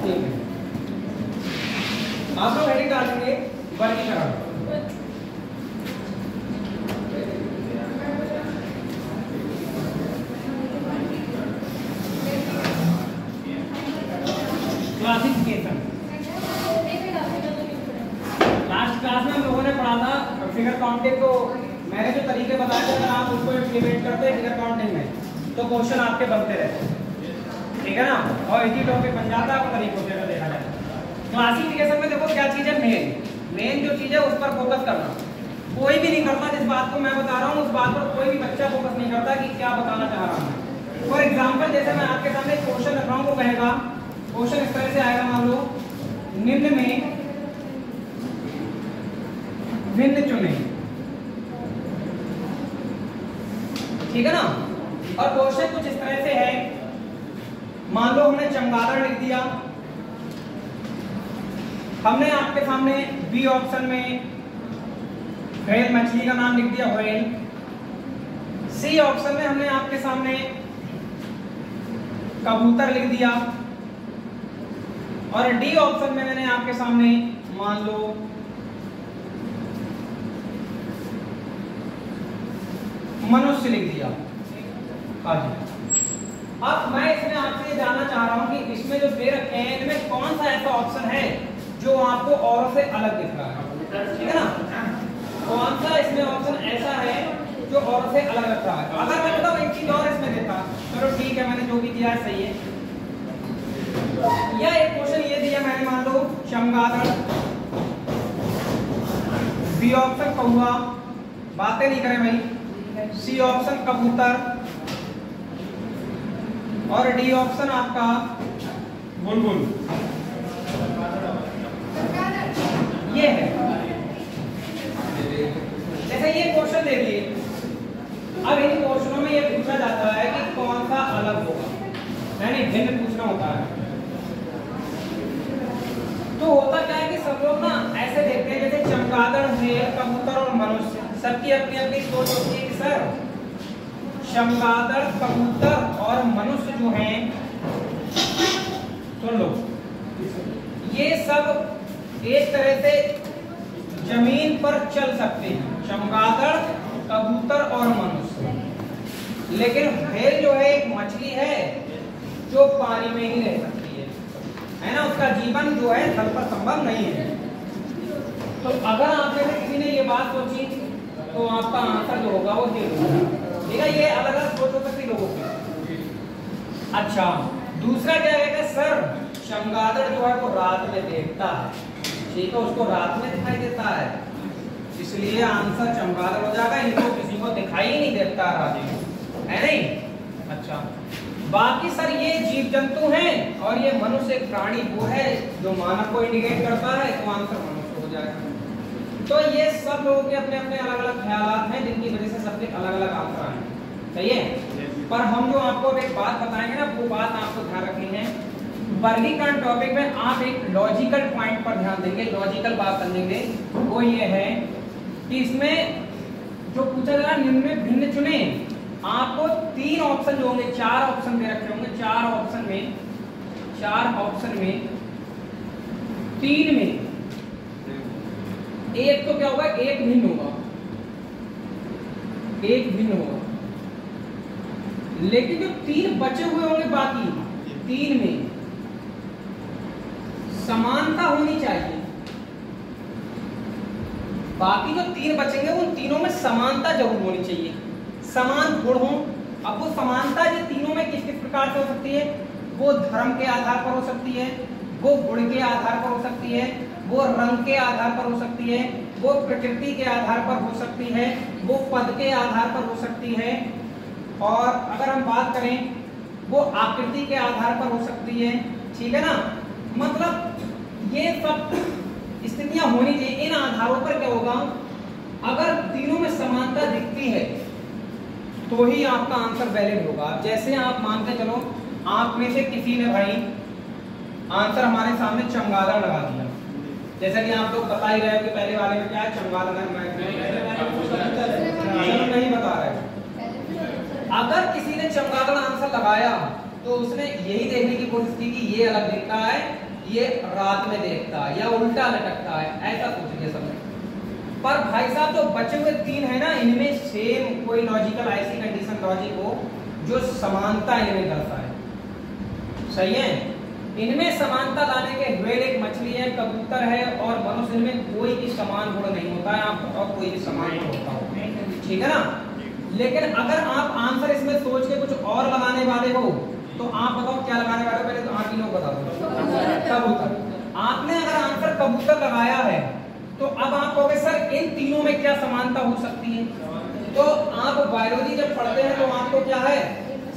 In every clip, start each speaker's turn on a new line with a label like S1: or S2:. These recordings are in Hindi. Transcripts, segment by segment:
S1: ठीक है, आप लोग हेडिंग डाल देंगे वर्गीकरण। क्लासिफिकेशन। लास्ट क्लास में हम लोगों ने पढ़ा था फिगर काउंटिंग को, मैंने जो तरीके बताए थे अगर आप उसको इम्प्लीमेंट करते हैं फिगर काउंटिंग में तो क्वेश्चन आपके बनते रहते हैं, ठीक है ना, और इसी टॉपिक बन जाता है आपको तरीकों से अगर देखा जाए। क्लासिफिकेशन में देखो क्या चीज़ है, मेन जो चीज़ है उस पर फोकस करना। कोई भी नहीं करता, जिस बात को मैं बता रहा हूँ उस बात पर कोई भी बच्चा फोकस नहीं करता कि क्या बताना चाह रहा हूँ। फॉर एग्जाम्पल जैसे मैं आपके सामने क्वेश्चन रख रहा हूँ, वो कहेगा क्वेश्चन इस तरह से आएगा, मान लो निम्न में भिन्न चुने, ठीक है ना, और क्वेश्चन कुछ इस तरह से है, मान लो हमने चमगादड़ लिख दिया, हमने आपके सामने बी ऑप्शन में व्हेल मछली का नाम लिख दिया व्हेल, सी ऑप्शन में हमने आपके सामने कबूतर लिख दिया, और डी ऑप्शन में मैंने आपके सामने मान लो मनुष्य लिख दिया। हाँ जी, अब मैं इसमें आपसे ये जानना चाह रहा हूं कि इसमें जो दे रखे हैं इनमें कौन सा ऐसा ऑप्शन है जो आपको औरों से अलग दिख रहा है, ठीक है ना, कौन सा इसमें ऑप्शन ऐसा है जो औरों से अलग लग रहा है। अगर मैं बताऊं एक चीज और इसमें देता, चलो ठीक है मैंने जो भी दिया है सही है, या एक क्वेश्चन ये दिया मैंने, मान लो चमगादड़, बी ऑप्शन कौवा, बातें नहीं करें भाई, सी ऑप्शन कबूतर, और डी ऑप्शन आपका बुलबुल। ये है, जैसे ये क्वेश्चन दे दिए, अब इन क्वेश्चनों में ये पूछा जाता है कि कौन सा अलग होगा, यानी भिन्न पूछना होता है। तो होता क्या है कि सब लोग ना ऐसे देखते हैं जैसे चमगादड़ है, कबूतर और मनुष्य, सबकी अपनी अपनी सोच होती है कि सर चमगादड़, कबूतर और मनुष्य जो हैं, सुन लो, ये सब एक तरह से जमीन पर चल सकते हैं, चमगादड़, कबूतर और मनुष्य, लेकिन व्हेल जो है एक मछली है जो पानी में ही रह सकती है ना, उसका जीवन जो है थल पर संभव नहीं है। तो अगर आप में से किसी ने ये बात सोची तो आपका आंसर जो होगा वो ये होगा, ठीक है, ये अलग अलग सोच हो सकती लोगों की। अच्छा, दूसरा क्या है कि सर चमगादड़ जो है वो रात में देखता है, ठीक है, उसको रात में दिखाई देता है, इसलिए आंसर चमगादड़ हो जाएगा, इनको किसी को दिखाई ही नहीं देता रात में, है नहीं। अच्छा, बाकी सर ये जीव जंतु हैं और ये मनुष्य एक प्राणी वो है जो मानव को इंडिकेट करता है, तो आंसर मनुष्य हो जाएगा। तो ये सब लोगों के अपने अपने अलग अलग ख्यालात हैं जिनकी वजह से सबके अलग अलग आंसर आए, सही है। पर हम जो आपको एक बात बताएंगे ना, वो बात आपको ध्यान रखनी है, वर्गीकरण टॉपिक में आप एक लॉजिकल पॉइंट पर ध्यान देंगे, लॉजिकल बात समझेंगे, वो ये है कि इसमें जो पूछा जा रहा है निम्न में भिन्न चुने, आपको 3 ऑप्शन जो होंगे, 4 ऑप्शन दे रखे होंगे, 4 ऑप्शन में 3 में एक तो क्या होगा, एक भिन्न होगा, एक भिन्न होगा, लेकिन जो 3 बचे हुए होंगे बाकी 3 में समानता होनी चाहिए, बाकी जो 3 बचेंगे उन तीनों में समानता जरूर होनी चाहिए, समान गुण हो। अब वो समानता ये तीनों में किस किस प्रकार से हो सकती है, वो धर्म के आधार पर हो सकती है, वो गुण के आधार पर हो सकती है, वो रंग के आधार पर हो सकती है, वो प्रकृति के आधार पर हो सकती है, वो पद के आधार पर हो सकती है, और अगर हम बात करें वो आकृति के आधार पर हो सकती है, ठीक है ना। मतलब ये सब स्थितियां होनी चाहिए। इन आधारों पर क्या होगा, अगर तीनों में समानता दिखती है तो ही आपका आंसर वैलिड होगा। जैसे आप मानते चलो आप में से किसी ने भाई आंसर हमारे सामने चमगादड़ लगा दिया, जैसा कि आप लोग बता ही रहे हो कि पहले वाले में क्या है, चमगादड़ है, नहीं बता रहे। अगर किसी ने चमगादड़ आंसर लगाया तो उसने यही देखने की कोशिश की कि ये अलग दिखता है ये रात में देखता है या उल्टा लटकता है, ऐसा सोचिए सब। पर भाई साहब जो बचे हुए 3 है ना, इनमें सेम कोई लॉजिकल ऐसी कंडीशन लॉजिक हो जो समानता इनमें करता है, सही है। इनमें समानता लाने के व्हेल एक मछली है, कबूतर है और मनुष्य, इनमें कोई भी समान गुण नहीं होता है। आप बताओ कोई भी समान गुण होता हो, ठीक है ना। लेकिन अगर आप आंसर इसमें सोच के कुछ और लगाने वाले हो तो आप बताओ क्या लगाने वाले हो, पहले तो आप ही लोग बता दो। कबूतर। आपने अगर आंसर कबूतर लगाया है तो अब आप कहोगे सर इन तीनों में क्या समानता हो सकती है। तो आप बायोलॉजी जब पढ़ते हैं तो आपको क्या है,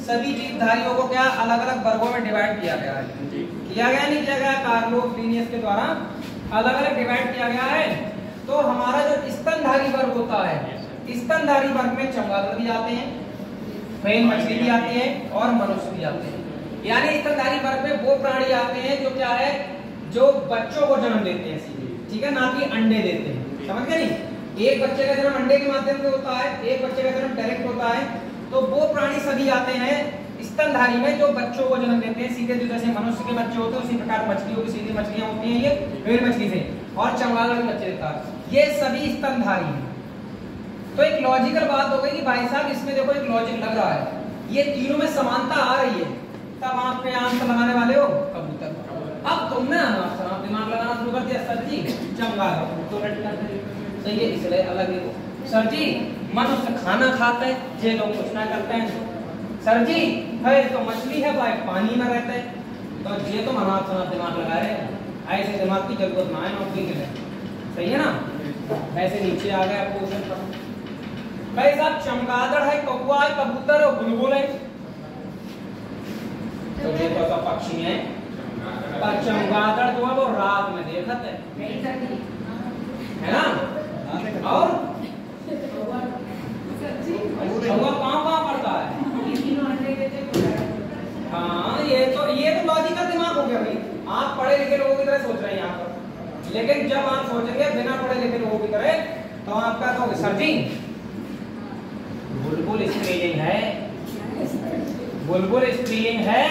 S1: सभी जीवधारियों को क्या अलग अलग वर्गों में डिवाइड किया गया है, किया गया नहीं किया गया, कार्लोस लिनियस के द्वारा अलग अलग डिवाइड किया गया है। तो हमारा जो स्तनधारी वर्ग होता है, स्तनधारी वर्ग में चमगादड़ भी आते हैं, व्हेल मछली भी आती है और मनुष्य भी आते हैं। यानी स्तनधारी वर्ग में वो प्राणी आते हैं जो क्या है, जो बच्चों को जन्म देते हैं सीधे, ठीक है, ना कि अंडे देते हैं, समझ गए नहीं। एक बच्चे का जन्म अंडे के माध्यम से होता है, एक बच्चे का जन्म डायरेक्ट होता है। तो वो प्राणी सभी आते हैं स्तनधारी में जो बच्चों को जन्म देते हैं सीधे, जो जैसे मनुष्य के बच्चे होते हैं उसी प्रकार मछलियों की सीधी मछलियां होती हैं ये व्हेल मछली से, और चमगादड़ के बच्चे देता है, ये सभी स्तनधारी हैं। तो एक लॉजिकल बात हो गई कि भाई साहब इसमें देखो एक लॉजिक लग रहा है, ये तीनों में समानता आ रही है, तब आप पे आंसर लगाने वाले हो कबूतर। अब तुमने दिमाग लगाना शुरू कर दिया, सर जी चमगादड़ तो सही है, इसलिए अलग ही हो। सर जी मनुष्य खाना खाता है, ये लोग कुछ ना करते हैं। सर जी है तो मछली है भाई पानी में रहते हैं, तो ये तो मनाथ दिमाग लगा रहे हैं, ऐसे दिमाग की जरूरत ना है नौकरी के लिए, सही है ना। ऐसे नीचे आ गए आपको भाई साहब, चमगादड़ है, कौवा है, कबूतर और बुलबुल है, तो ये तो सब पक्षी है। पर चमगादड़ जो है वो रात में देखते है ना, और कहाँ पड़ता है। हाँ ये तो लॉजिकल दिमाग हो गया भाई, आप पढ़े लिखे लोगों की तरह सोच रहे हैं यहाँ पर, लेकिन जब आप सोचेंगे बिना पढ़े लिखे लोगों की तरह तो आपका तो सर जी बुलबुल स्त्रीलिंग है, बुलबुल स्त्रीलिंग है,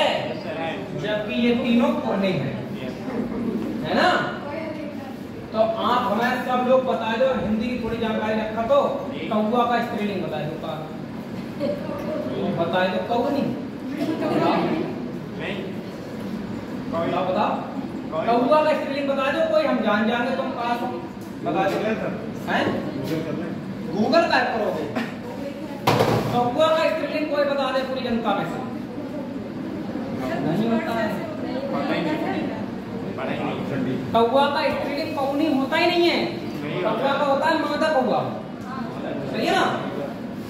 S1: जबकि ये तीनों पुल्लिंग है ना। तो आप हमें सब लोग बता दो, हिंदी की थोड़ी जानकारी रखा तो कौवा का स्त्रीलिंग बता दो, बताए तो कौवनी बताओ, कौवा का स्त्रीलिंग बता दो कोई, हम जान जाएंगे तुम पास हो, बता दो हैं, गूगल कर करोगे। कौवा का स्त्रीलिंग कोई बता दे पूरी जनता में से, नहीं होता है। कौवा का स्त्रीलिंग कौनी होता ही नहीं है, कौवा का होता है मादा कौवा, सही है ना।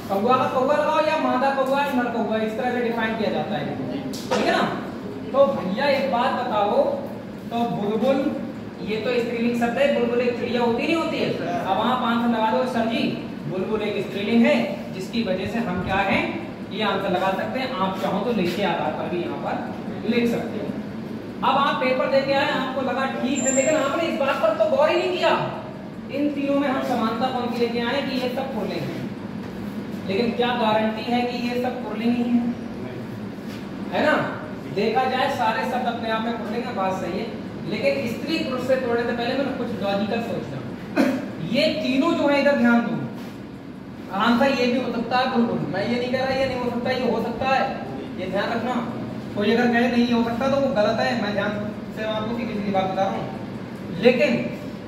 S1: कौवा का कौवा लगाओ या मादा कौवा या नर कौवा, इस तरह से डिफाइन किया जाता है, ठीक है ना। तो भैया एक बात बताओ, तो बुलबुल ये तो स्त्रीलिंग शब्द है, बुलबुल एक चिड़िया होती नहीं होती है। अब आप आंसर लगा दो सर जी बुलबुल एक स्त्रीलिंग है, जिसकी वजह से हम क्या है ये आंसर लगा सकते हैं। आप चाहो तो लिखे आधार पर भी यहाँ पर लिख सकते हो। अब आप पेपर देके आए, आपको लगा ठीक है, लेकिन आपने इस बात पर तो गौर ही नहीं किया इन तीनों में हम समानता कौन सी लेके आए कि ये सब पुल्लिंग है, लेकिन क्या गारंटी है कि ये सब पुल्लिंग ही है ना। देखा जाए सारे शब्द अपने आप में पुल्लिंग है, बात सही है, लेकिन स्त्री पुरुष से तोड़ने से पहले मैं कुछ लॉजिकल सोचता हूँ। ये तीनों जो है इधर ध्यान दो, आंसर ये भी हो सकता है बुलबुल, मैं ये नहीं कह रहा ये नहीं हो सकता, ये हो सकता है, ये ध्यान रखना। कोई अगर कहे नहीं हो सकता तो वो गलत है, मैं ध्यान से आपको सीधी सीधी बात बता रहा हूँ। लेकिन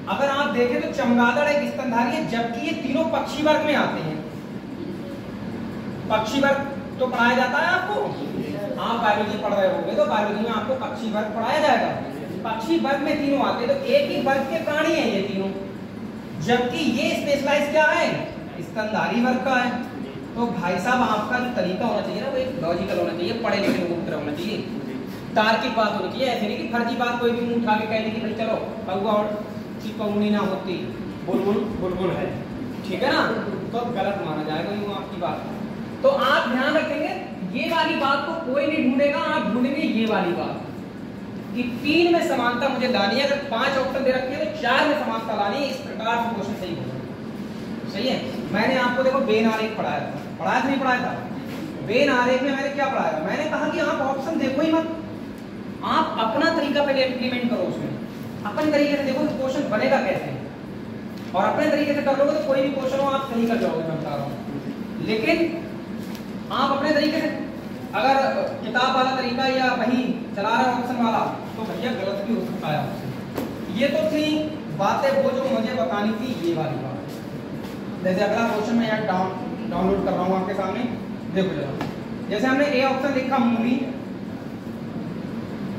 S1: अगर आप देखें तो चमगादड़ एक स्तनधारी है, जबकि ये तीनों पक्षी वर्ग में आते हैं। पक्षी वर्ग तो पढ़ाया जाता है आपको, आप बायोलॉजी पढ़ रहे होंगे तो बायोलॉजी में आपको पक्षी वर्ग पढ़ाया जाएगा। पक्षी वर्ग में तीनों आते हैं, तो एक ही वर्ग के प्राणी हैं ये तीनों, जबकि ये स्पेशलाइज क्या है, स्तनधारी वर्ग का है। तो भाई साहब आपका जो तरीका होना चाहिए ना वो एक लॉजिकल होना चाहिए, पढ़े लिखे लोगों की तरह होना चाहिए, तार्किक बात होनी चाहिए। ऐसे नहीं कि फर्जी बात कोई भी मुंह उठा के कह दे कि भाई चलो कौवा की कौनी ना होती बुलबुल बुलबुल है, ठीक है ना, तो गलत माना जाएगा यूं आपकी बात। तो आप ध्यान रखेंगे ये वाली बात को कोई नहीं ढूंढेगा, आप ढूंढेंगे ये वाली बात कि 3 में समानता मुझे लानी है। अगर 5 ऑप्शन दे रखे हैं तो 4 में समानता लानी है, इस प्रकार से क्वेश्चन सही होगा, सही है। मैंने आपको देखो बेन आरेख पढ़ाया था नहीं पढ़ाया था? बेन आरेख में मैंने क्या पढ़ाया था, मैंने कहा कि आप ऑप्शन देखो ही मत, आप अपना तरीका पहले इम्प्लीमेंट करो उसमें, अपने तरीके से देखो कि क्वेश्चन बनेगा कैसे, और अपने तरीके से कर लोगे तो कोई भी क्वेश्चन हो आप सही कर जाओगे, मैं बता रहा हूँ। लेकिन आप अपने तरीके से अगर किताब वाला तरीका या वही चला रहे हो ऑप्शन वाला, तो भैया गलत भी हो सकता है आपसे। ये तो थी बातें वो जो मुझे बतानी थी, ये वाली बात। जैसे अगला क्वेश्चन मैं यहाँ डाउनलोड कर रहा हूँ आपके सामने, देखो जरा। जैसे हमने ए ऑप्शन लिखा मूली,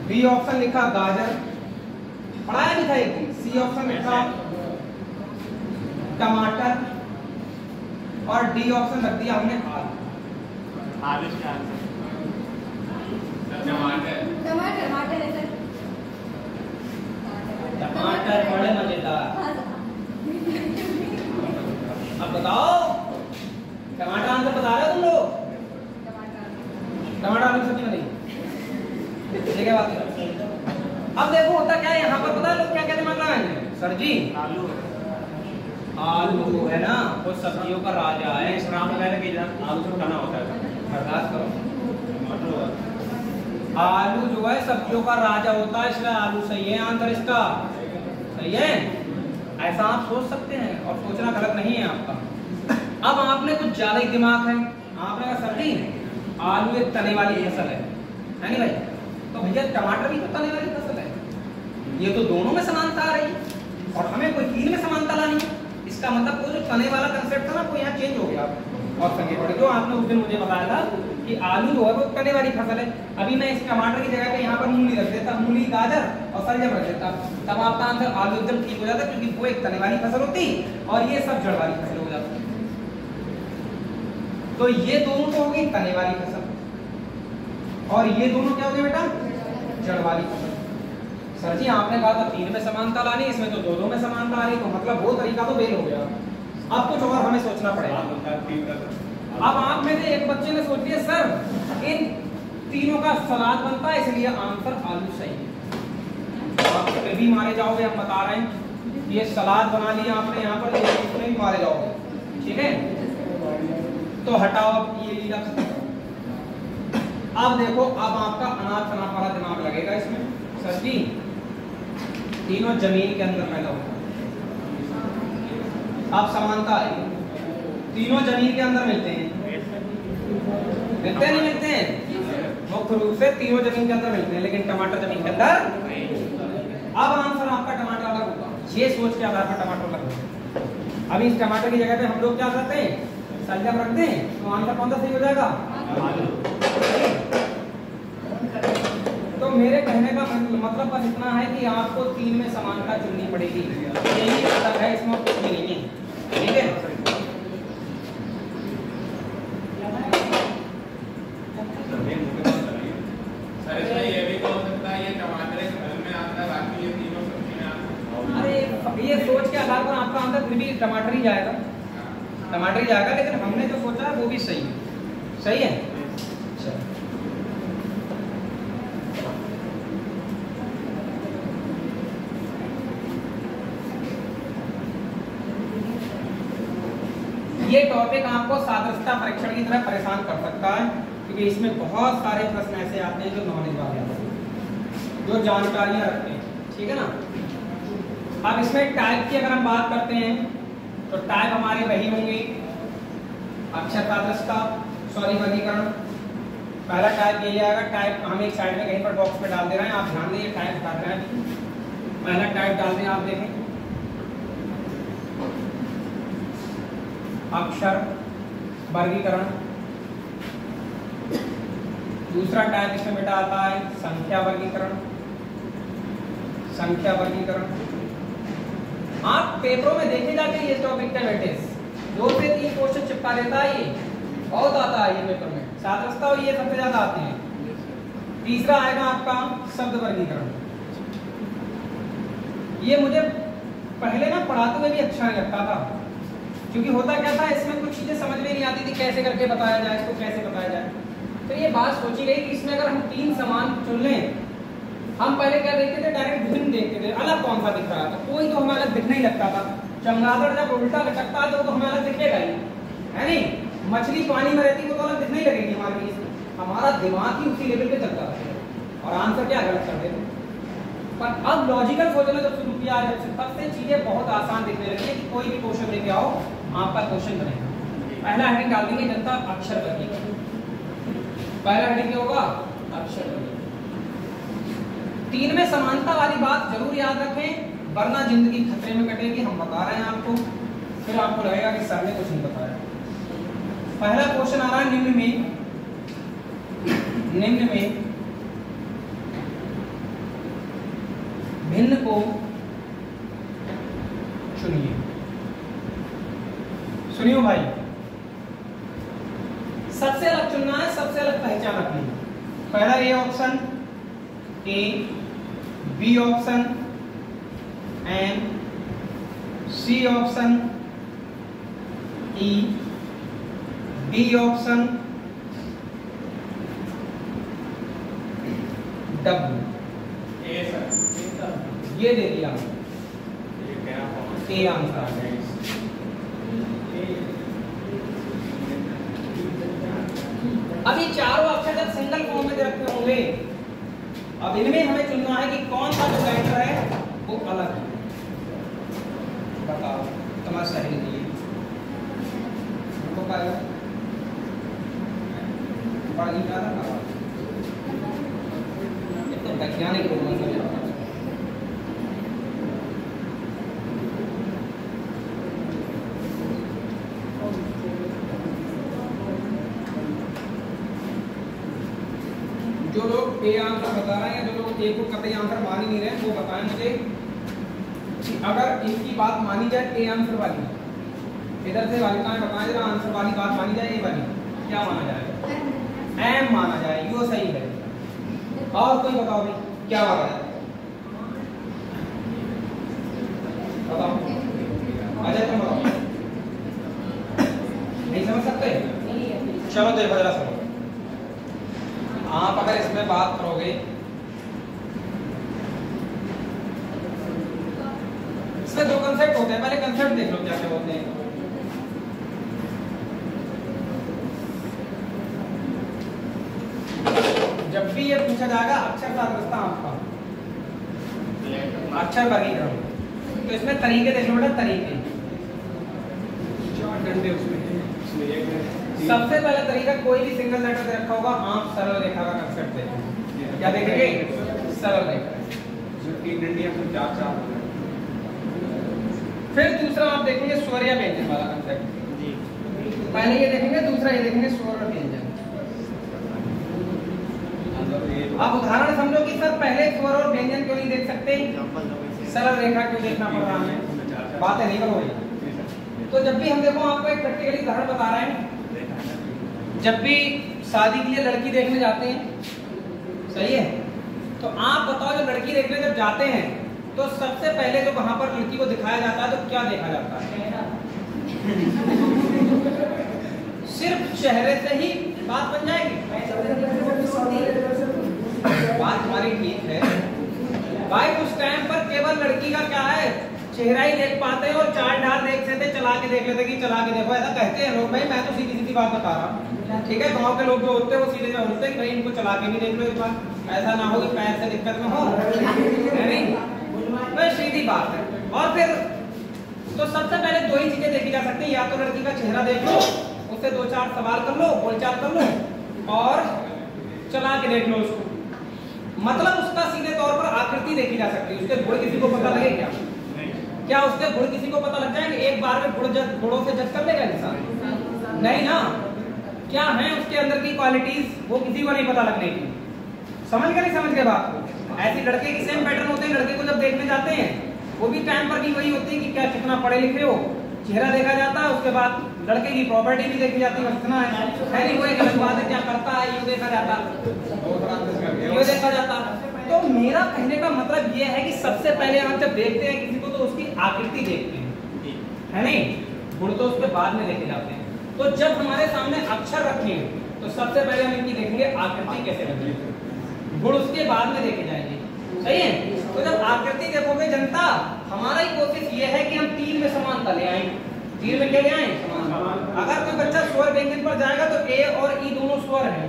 S1: बी ऑप्शन लिखा गाजर, पढ़ाया भी था एक दिन। सी ऑप्शन लिखा टमाटर, और डी ऑप्शन रख दिया हमने आलू।
S2: आलू क्या आंसर?
S3: टमाटर।
S4: टमाटर है सर।
S1: टमाटर बड़े मजेदार। अब बताओ टमाटर आंसर बता रहे हो तुम लोग? टमाटर आलू सब्जी बनी, ठीक है बात। अब देखो होता क्या है यहाँ पर, पता है लोग क्या क्या दिमाग लगाएंगे? सर जी
S2: आलू
S1: आलू है ना वो सब्जियों का राजा है।
S2: राम वगैरह के आलू से खाना होता है।
S1: बर्दाश्त करो। आलू जो है सब्जियों का राजा होता है, इसलिए आलू सही है आंसर इसका, सही है। ऐसा आप सोच सकते हैं और सोचना गलत नहीं है आपका। अब आपने कुछ ज्यादा ही दिमाग है, आपने कहा सर जी आलू एक तने वाली फसल है नहीं भाई? तो भैया टमाटर भी तो तने वाली फसल है, ये तो दोनों में समानता आ रही है और हमें कोई तीन में समानता लानी है। इसका मतलब वो जो तने वाला कंसेप्ट था ना वो यहाँ चेंज हो गया। और संगे पड़े जो आपने उस दिन मुझे बताया था कि आलू जो है वो तने वाली फसल है, अभी मैं इस टमाटर की जगह पे यहाँ पर मूली रख देता, मूली गाजर और सलजम रख देता, तब आपका आंसर आलू एकदम ठीक हो जाता, क्योंकि वो एक तने वाली फसल होती और ये सब जड़ वाली फसल हो जाती। तो ये दोनों तो हो गई तने वाली फसल, और ये दोनों क्या हो गए बेटा? जड़ वाली फसल। सर जी आपने कहा था तीन में समानता लानी, इसमें तो दो में समानता आ रही, तो मतलब वो तरीका तो बेल हो गया। अब कुछ और हमें सोचना पड़ेगा। अब आप में से एक बच्चे ने सोच लिया सर इन तीनों का सलाद बनता है, इसलिए आंसर आलू सही है। आप फिर भी मारे जाओगे, हम बता रहे हैं ये सलाद बना लिया आपने यहाँ पर, इसमें भी मारे जाओगे, ठीक है? तो हटाओ अब ये लीला खत्म। अब देखो अब आपका अनाथ अनाथ वाला दिमाग लगेगा इसमें। सर जी तीनों जमीन के अंदर पैदा होता है, आप समानता है, तीनों जमीन के अंदर मिलते हैं, मिलते हैं नहीं मिलते हैं? मुख्य रूप से तीनों जमीन के अंदर मिलते हैं, लेकिन टमाटर जमीन के अंदर। अब आंसर आपका टमाटर अलग होगा, ये सोच के आधार पर टमाटर अलग होगा। अभी इस टमाटर की जगह पे हम लोग क्या करते हैं? सलजम रखते हैं, तो आंसर कौन सा सही हो जाएगा? तो मेरे कहने का मतलब बस इतना है कि आपको तीन में समानता चुननी पड़ेगी, यही मतलब है, इसमें कुछ भी नहीं है, ठीक है?
S3: ये भी हो सकता है ये टमाटर एक फल में आता है, बाकी ये तीनों सब्जी में आता है।
S1: अरे ये सोच के आधार पर आपका आंसर फिर भी टमाटर ही जाएगा, टमाटर ही जाएगा, लेकिन हमने जो सोचा है वो भी सही है, सही है। ये टॉपिक आपको सादृश्यता परीक्षण की तरह परेशान कर सकता है, क्योंकि इसमें बहुत सारे प्रश्न ऐसे आते हैं जो नॉलेज वाले आते हैं, जो जानकारियां रखते हैं, ठीक है ना? अब इसमें टाइप की अगर हम बात करते हैं तो टाइप हमारे वही होंगे, अक्षर सादृश्यता, सॉरी वर्गीकरण। पहला टाइप यही आएगा, टाइप हम एक साइड में कहीं पर बॉक्स में डाल दे रहे हैं, आप ध्यान दें टाइप कर रहे हैं। पहला टाइप डाल दें, आप देखें अक्षर वर्गीकरण। दूसरा टाइप इसमें बेटा आता है संख्या वर्गीकरण, संख्या वर्गीकरण। आप पेपरों में देखे जाके ये टॉपिक का वेटेज 2 से 3 क्वेश्चन चिपका देता है, ये बहुत आता है ये पेपर में, सादृश्यता और ये सबसे ज्यादा आते हैं। तीसरा आएगा आपका शब्द वर्गीकरण। ये मुझे पहले ना पढ़ाते हुए भी अच्छा नहीं लगता था, क्योंकि होता क्या था इसमें कुछ चीजें समझ में नहीं आती थी, कैसे करके बताया जाए, इसको कैसे बताया जाए। तो ये बात सोची गई कि इसमें अगर हम 3 समान चुन लें, हम पहले क्या देखते थे, डायरेक्ट भिन्न देखते थे, अलग कौन सा दिख रहा था, कोई तो हमें अलग दिखने ही लगता था। चमगादड़ जब उल्टा लटकता है तो हमें अलग दिखेगा ही, है नहीं? मछली पानी में रहती है तो अलग दिखने ही लगेगी हमारे लिए। हमारा दिमाग ही उसी लेवल पे चलता है, और आंसर क्या गलत कर देते। पर अब लॉजिकल सोचना जब शुरू किया जब से तब से चीजें बहुत आसान दिखने लगी है कि कोई भी क्वेश्चन लेके आओ आपका क्वेश्चन बनेगा। पहला हेडिंग डाल देंगे जनता अक्षर वर्गीकरण। पहला हेडिंग क्या होगा? अक्षर वर्गीकरण। 3 में समानता वाली बात जरूर याद रखें वरना जिंदगी खतरे में कटेगी। हम बता रहे हैं आपको, फिर आपको लगेगा कि सर ने कुछ नहीं बताया। पहला क्वेश्चन आ रहा है निम्न में भिन्न को चुनिए। सुनियो भाई, सबसे अलग चुनना है, सबसे अलग पहचान रखनी है। पहला A option, A B option and C option, E D option, W.
S3: ए सर
S1: ये दे दिया
S3: ये क्या फॉर्म
S1: ए आंसर है। अब ये चारों अक्षर जब सिंगल फॉर्म में रखे होंगे, अब इनमें हमें चुनना है कि कौन सा जो लेटर है वो अलग है। बताओ तुम्हारा सही नहीं है, पढ़ नहीं रहा तो वैज्ञानिक रूप में जो लोग ए आंसर बता रहे हैं, जो लोग ए को कतई आंसर मान ही नहीं रहे वो बताएं मुझे कि अगर इनकी बात मानी जाए ए आंसर वाली, इधर से बालिकाएं बताएं जरा आंसर वाली बात मानी जाए ए वाली, क्या माना जाएगा? एम माना जाए, यो सही है। और कोई बताओ भाई क्या माना जाए? बताओ अजय तुम बताओ। नहीं समझ सकते? चलो देखो जरा सुनो। आप अगर इसमें बात करोगे, इसमें 2 कंसेप्ट होते हैं। पहले कंसेप्ट देख लो क्या क्या होते हैं। जब भी ये पूछा जाएगा अक्षर सादृश्यता आपका अक्षर वर्गीकरण, तो इसमें तरीके देख लो बेटा, तरीके 4 डंडे उसमें। सबसे पहला तरीका कोई भी सिंगल लेटर से रखा होगा, आप सरल रेखा का कंसेप्ट देखेंगे। क्या देखेंगे? सरल रेखा।
S2: जो 3 डंडियां सब 4-4।
S1: फिर दूसरा आप देखेंगे स्वर या व्यंजन वाला कंसेप्ट। पहले ये देखेंगे, दूसरा ये देखेंगे स्वर और व्यंजन। आप उदाहरण समझो कि सर पहले स्वर और व्यंजन क्यों नहीं देख सकते, सरल रेखा क्यों देखना पड़ रहा है? बातें नहीं करोगे। तो जब भी हम देखो आपको एक प्रैक्टिकली उदाहरण बता रहे हैं। जब भी शादी के लिए लड़की देखने जाते हैं, सही है, तो आप बताओ जब लड़की देखने जब जाते हैं तो सबसे पहले जो वहां पर लड़की को दिखाया जाता है तो क्या देखा जाता है? सिर्फ चेहरे से ही बात बन जाएगी? बात हमारी ठीक है भाई। उस टाइम पर केवल लड़की का क्या है, चेहरा ही देख पाते हैं और चाल ढाल देख सकते, चला के देख लेते कि चला के देखो, ऐसा कहते हैं लोग। भाई मैं तो सीधी सीधी बात बता रहा हूँ, ठीक है। गांव के लोग जो होते हैं वो सीधे बोलते हैं कि भाई इनको चला के भी देख लो एक बार, ऐसा ना हो कि पैर से दिक्कत में हो, नहीं? तो सीधी बात है। और फिर तो सबसे पहले 2 ही चीजें देखी जा सकती है, या तो लड़की का चेहरा देख लो, उससे 2-4 सवाल कर लो, बोलचाल कर लो, और चला के देख लो उसको। मतलब उसका सीधे तौर पर आकृति देखी जा सकती है। उसके गुण किसी को पता लगे क्या? क्या उसके गुण किसी को पता लग जाएंगे? एक बार में गुणों से जज कर लेगा इंसान? नहीं ना। क्या है उसके अंदर की क्वालिटीज, वो किसी को नहीं पता लगने की। समझ गए नहीं समझ गए बात को? ऐसी लड़के की सेम पैटर्न होते हैं। लड़के को जब देखने जाते हैं वो भी टाइम पर की वही होती है कि क्या कितना पढ़े लिखे हो, चेहरा देखा जाता है, उसके बाद लड़के की प्रॉपर्टी भी देखी जाती है, कितना है नहीं, वो एक अलग बात है, क्या करता है ये देखा जाता, ये देखा जाता। तो मेरा कहने का मतलब ये है कि सबसे पहले आप जब देखते हैं किसी को तो उसकी आकृति देखते हैं, है नहीं? गुण तो उसके बाद में देखे जाते हैं। तो जब हमारे सामने अक्षर रखेंगे तो सबसे पहले हम इनकी देखेंगे आकृति कैसे बनी, गुण उसके बाद में देखे जाएंगे, सही है? तो जब आकृति देखोगे जनता, हमारा ही कोशिश ये है कि हम 3 में समानता ले आए। 3 में क्या ले आए? समानता। अगर कोई बच्चा स्वर व्यंजन पर जाएगा तो ए और ई दोनों स्वर हैं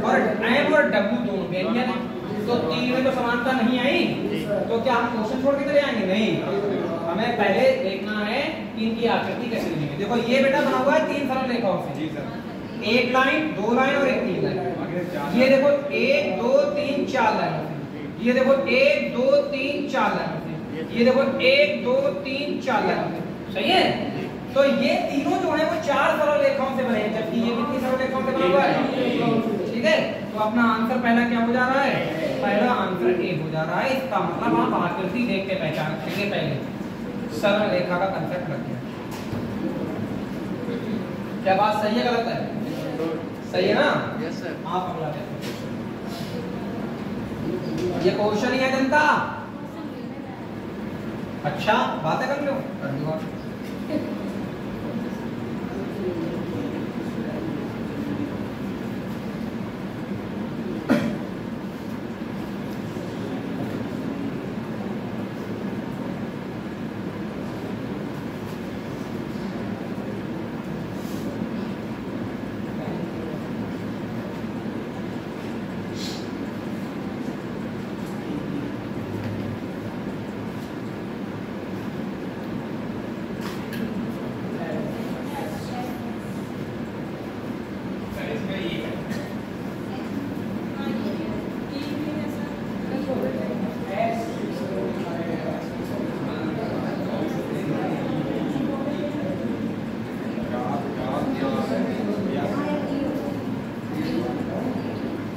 S1: और एम और डब्ल्यू दोनों व्यंजन है। तो 3 में तो समानता नहीं आई, तो क्या हम क्वेश्चन छोड़ के चले आएंगे? नहीं, हमें पहले देखना है कि इनकी आकृति कैसे बनेगी। देखो ये बेटा बना हुआ है 3 सरल रेखाओं से,
S2: जी सर।
S1: 1 लाइन, 2 लाइन और 1 3 लाइन। ये देखो 1 2 3 4 लाइन, ये देखो 1 2 3 4 लाइन, ये देखो 1 2 3 4 लाइन। सही है? तो ये तीनों जो है वो 4 सरल रेखाओं से बने हैं, जबकि ये कितनी सरल रेखाओं से बना हुआ है? ठीक है, तो अपना आंसर पहला क्या हो जा रहा है? पहला आंसर ए हो जा रहा है। इसका मतलब आप आकृति देख के पहचान करेंगे, पहले सरल रेखा का कंसेप्ट रखिए। क्या बात सही है गलत है? सही है ना?
S4: Yes sir.
S1: आप अगला देखो, ये क्वेश्चन ही है जनता। अच्छा बातें कर लो, कर लो आप।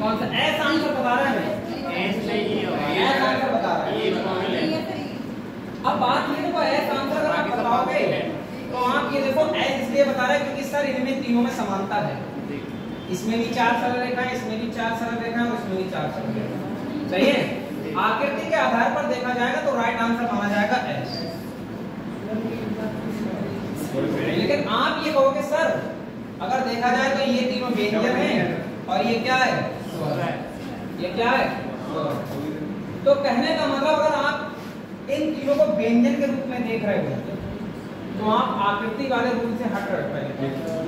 S1: कौन सा ऐसा आंसर बता रहा है? ऐसा आंसर बता रहा है। अब बात ये देखो, ऐसा आंसर अगर आप बताओगे तो आप ये देखो ऐस इसलिए बता रहा है क्योंकि सर इनमें तीनों में समानता है। इसमें भी 4 सरल रेखा है, इसमें भी 4 सरल रेखा है और इसमें भी 4 सरल रेखा। सही है? आकृति के आधार पर देखा जाएगा तो राइट आंसर माना जाएगा एस। लेकिन आप ये कहोगे सर अगर देखा जाए तो ये तीनों व्यंजन हैं और ये क्या है? ये क्या है? तो कहने का मतलब अगर आप इन तीनों को व्यंजन के रूप में देख रहे हो तो आप आकृति वाले रूप से हट रहे हो पहले।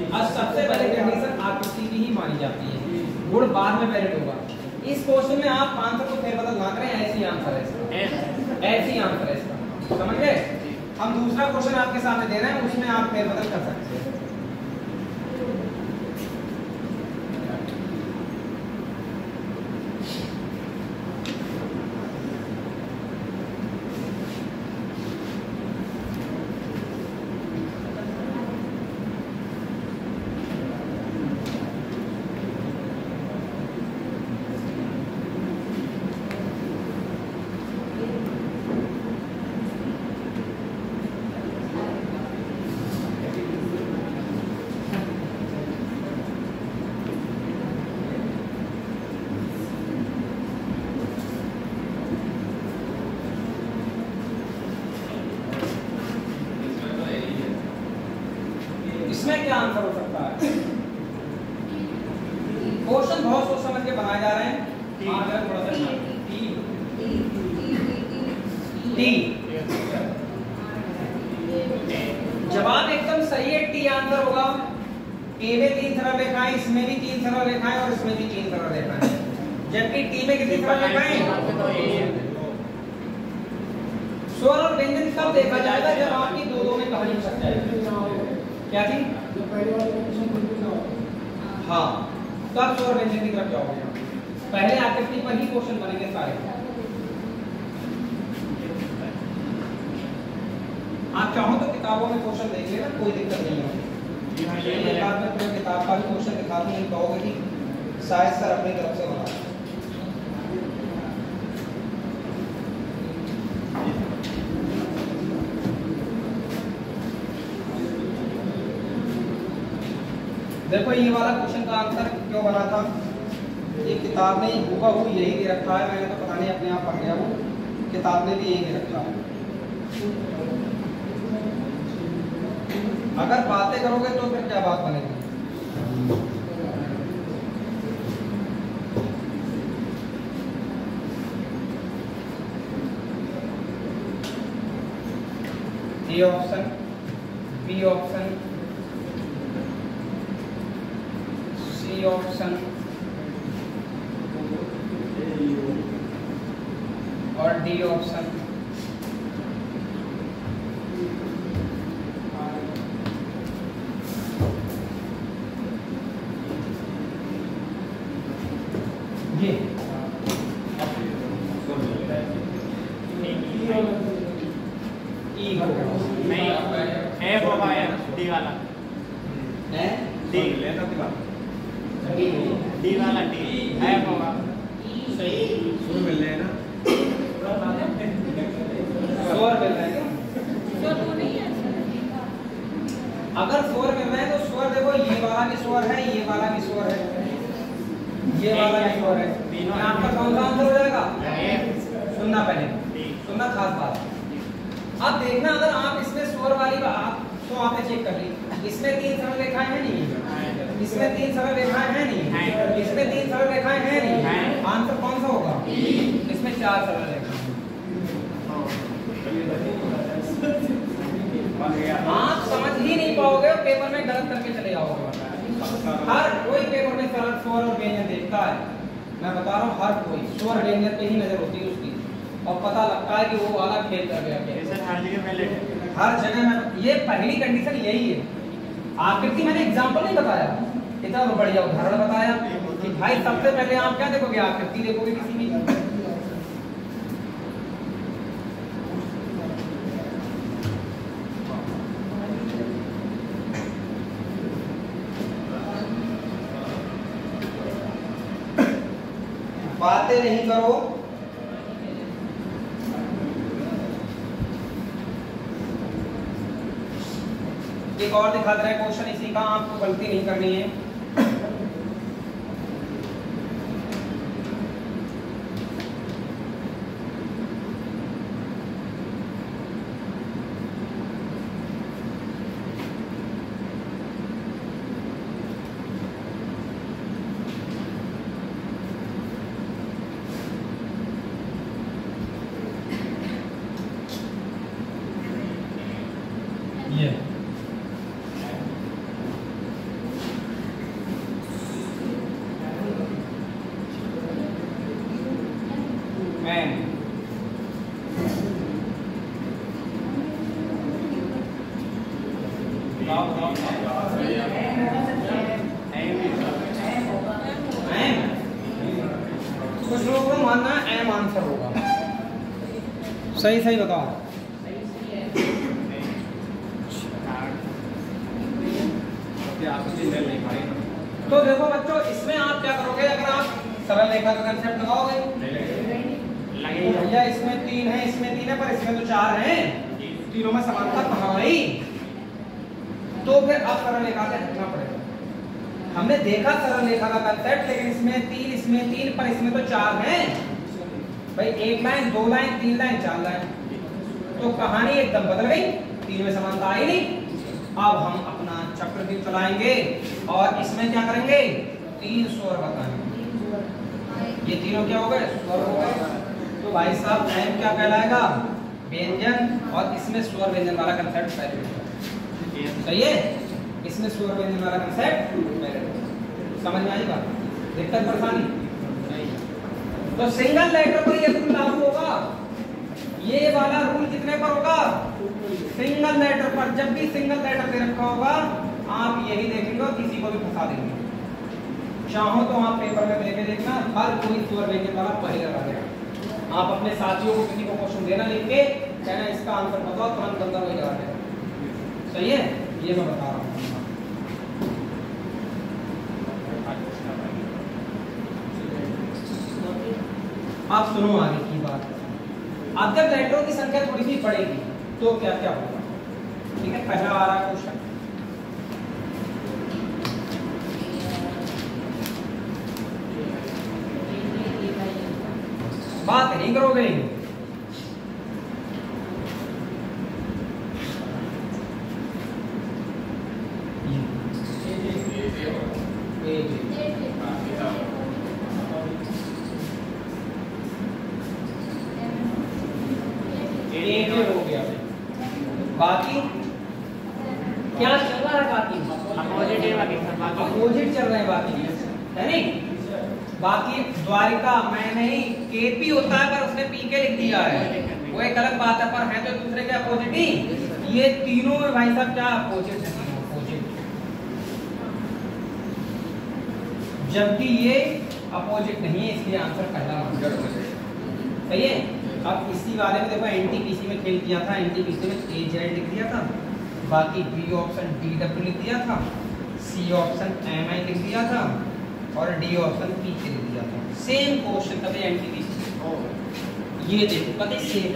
S1: और सबसे पहले कंडीशन आकृति की ही मानी जाती है, गुण बाद में वैलिड होगा। इस क्वेश्चन में आप आंसर को फेरबदल ना करें, ऐसी आंसर है इसका, ऐसी आंसर है इसका। समझ गए? हम दूसरा क्वेश्चन आपके सामने दे रहे हैं, उसमें आप फेरबदल कर सकते हैं। इसमें क्या आंसर हो सकता है? क्वेश्चन बहुत सोच समझ के बनाए जा रहे हैं। हाँ जरा थोड़ा सा टी। जवाब एकदम सही है, टी आंसर होगा। ए में 3 सरल रेखाएं, इसमें भी 3 सरल रेखाएं और इसमें भी 3 सरल रेखाएं, जबकि टी में कितनी सरल रेखाएं? स्वर और व्यंजन कब देखा जाएगा? जब आपकी दो में कहानी सक जाएगी। क्या थी? हाँ, तब स्वर व्यंजन की तरफ जाओगे। पहले आकृति पर ही क्वेश्चन बनेंगे सारे। आप चाहो तो किताबों में क्वेश्चन देख लेना, कोई दिक्कत नहीं होगी। मैं पूरे किताब का भी क्वेश्चन दिखा दूं, कहोगे कि शायद सर अपनी तरफ से बना। देखो ये वाला क्वेश्चन का आंसर क्यों बना था? ये किताब ने हूबहू यही दे रखा है, मैंने तो पता नहीं अपने आप पढ़ गया वो, किताब ने भी यही दे रखा है। अगर बातें करोगे तो फिर क्या बात बनेगी? A option, B option, C option, और डी ऑप्शन। ये
S4: नहीं एफ होगा यार डी वाला डी डी वाला डी एफ होगा
S1: सही
S2: शुरू मिल रहे हैं ना
S1: स्वर मिल रहा है क्या? अगर स्वर मिल रहा है तो स्वर देखो ये वाला भी स्वर है, ये वाला भी स्वर है, ये वाला भी स्वर है। यहाँ पर कौन सा आंसर हो जाएगा? सुनना पहले, सुनना खास बात। अब देखना अगर आप इसमें स्वर वाली बात तो आपने चेक कर ली, इसमें 3 सरल रेखाएं हैं नहीं, इसमें 3 सरल रेखाएं हैं नहीं, इसमें 3 सरल रेखाएं हैं नहीं, आंसर कौन सा होगा? इसमें 4 सरल रेखाएं। आप समझ ही नहीं पाओगे और पेपर में गलत करके चले जाओगे। हर कोई पेपर में सरल स्वर और व्यंजन देखता है, मैं बता रहा हूँ, हर कोई स्वर व्यंजन पे ही नजर होती है उसकी और पता लगता है कि वो वाला खेल कर गया। हर जगह में ये पहली कंडीशन यही है। आकृति मैंने एग्जांपल नहीं बताया, इतना तो बढ़िया उदाहरण बताया कि भाई सबसे पहले आप क्या देखोगे? आकृति देखोगे किसी की। बातें नहीं करो, एक और दिखा दे रहा है क्वेश्चन इसी का, आपको गलती नहीं करनी है। ये कुछ लोगों को मानना एम आंसर होगा। सही सही बताओ। तो देखो बच्चों, इसमें आप क्या करोगे? अगर आप सरल रेखा का कंसेप्ट लगाओगे, भैया इसमें 3 है, इसमें 3 है, पर इसमें तो 4 हैं, तीनों में समानता कहाँ आई? तो फिर अब सरल रेखा से हटना पड़ेगा। हमने देखा सरल रेखा का कंसेप्ट, लेकिन इसमें 3 पर इसमें तो 4 हैं भाई। 1 लाइन, 2 लाइन, 3 लाइन, 4 लाइन, तो कहानी एकदम बदल गई, 3 में समानता आई नहीं। अब हम अपना चक्रव्यूह चलाएंगे और इसमें क्या करेंगे? 3 स्वर बताएंगे। ये तीनों क्या हो गए? स्वर हो गए। तो भाई साहब एम क्या कहलाएगा? व्यंजन, और इसमें स्वर व्यंजन वाला कंसेप्ट पहले। सही है, इसमें स्वर व्यंजन वाला कंसेप्ट पहले। समझ में आई बात? दिक्कत परेशानी? तो सिंगल लेटर पर ये रूल लागू होगा। ये वाला रूल कितने पर होगा? सिंगल लेटर पर। जब भी सिंगल लेटर दे रखा होगा आप यही देखेंगे और किसी को भी फंसा देंगे। चाहो तो आप पेपर में लेके देखना, हर कोई स्वर व्यंजन वाला पहले लगा देगा। आप अपने साथियों को किसी को क्वेश्चन देना, लिख के कहना इसका आंसर बताओ, तुरंत बंदा वही लगा देगा। सही है, ये मैं बता रहा हूँ। आप सुनो आगे की बात। अब जब लेटरों की संख्या थोड़ी सी बढ़ेगी तो क्या क्या होगा? ठीक है, पहला आ रहा क्वेश्चन। बात नहीं करोगे? बाकी क्या चल रहा है? बाकी अपोजिट चल रहे हैं, बाकी है नहीं। बाकी द्वारिका मैं नहीं, केपी होता है पर उसने पीके लिख दिया है, वो एक अलग बात है, पर है तो दूसरे के अपोजिट ही। ये तीनों में भाई साहब क्या अपोजिट है, अपोजिट, जबकि ये अपोजिट नहीं है, इसलिए आंसर पहला सही है। अब इसी वाले में देखो एनटीपीसी में खेल किया था, एनटीपीसी में एजेड लिख दिया था, बाकी बी ऑप्शन डीडब्ल्यू लिख दिया था, सी ऑप्शन एमआई लिख दिया था और डी ऑप्शन पी के लिख दिया था। सेम क्वेश्चन कभी एनटीपीसी, ये देखो कभी सेम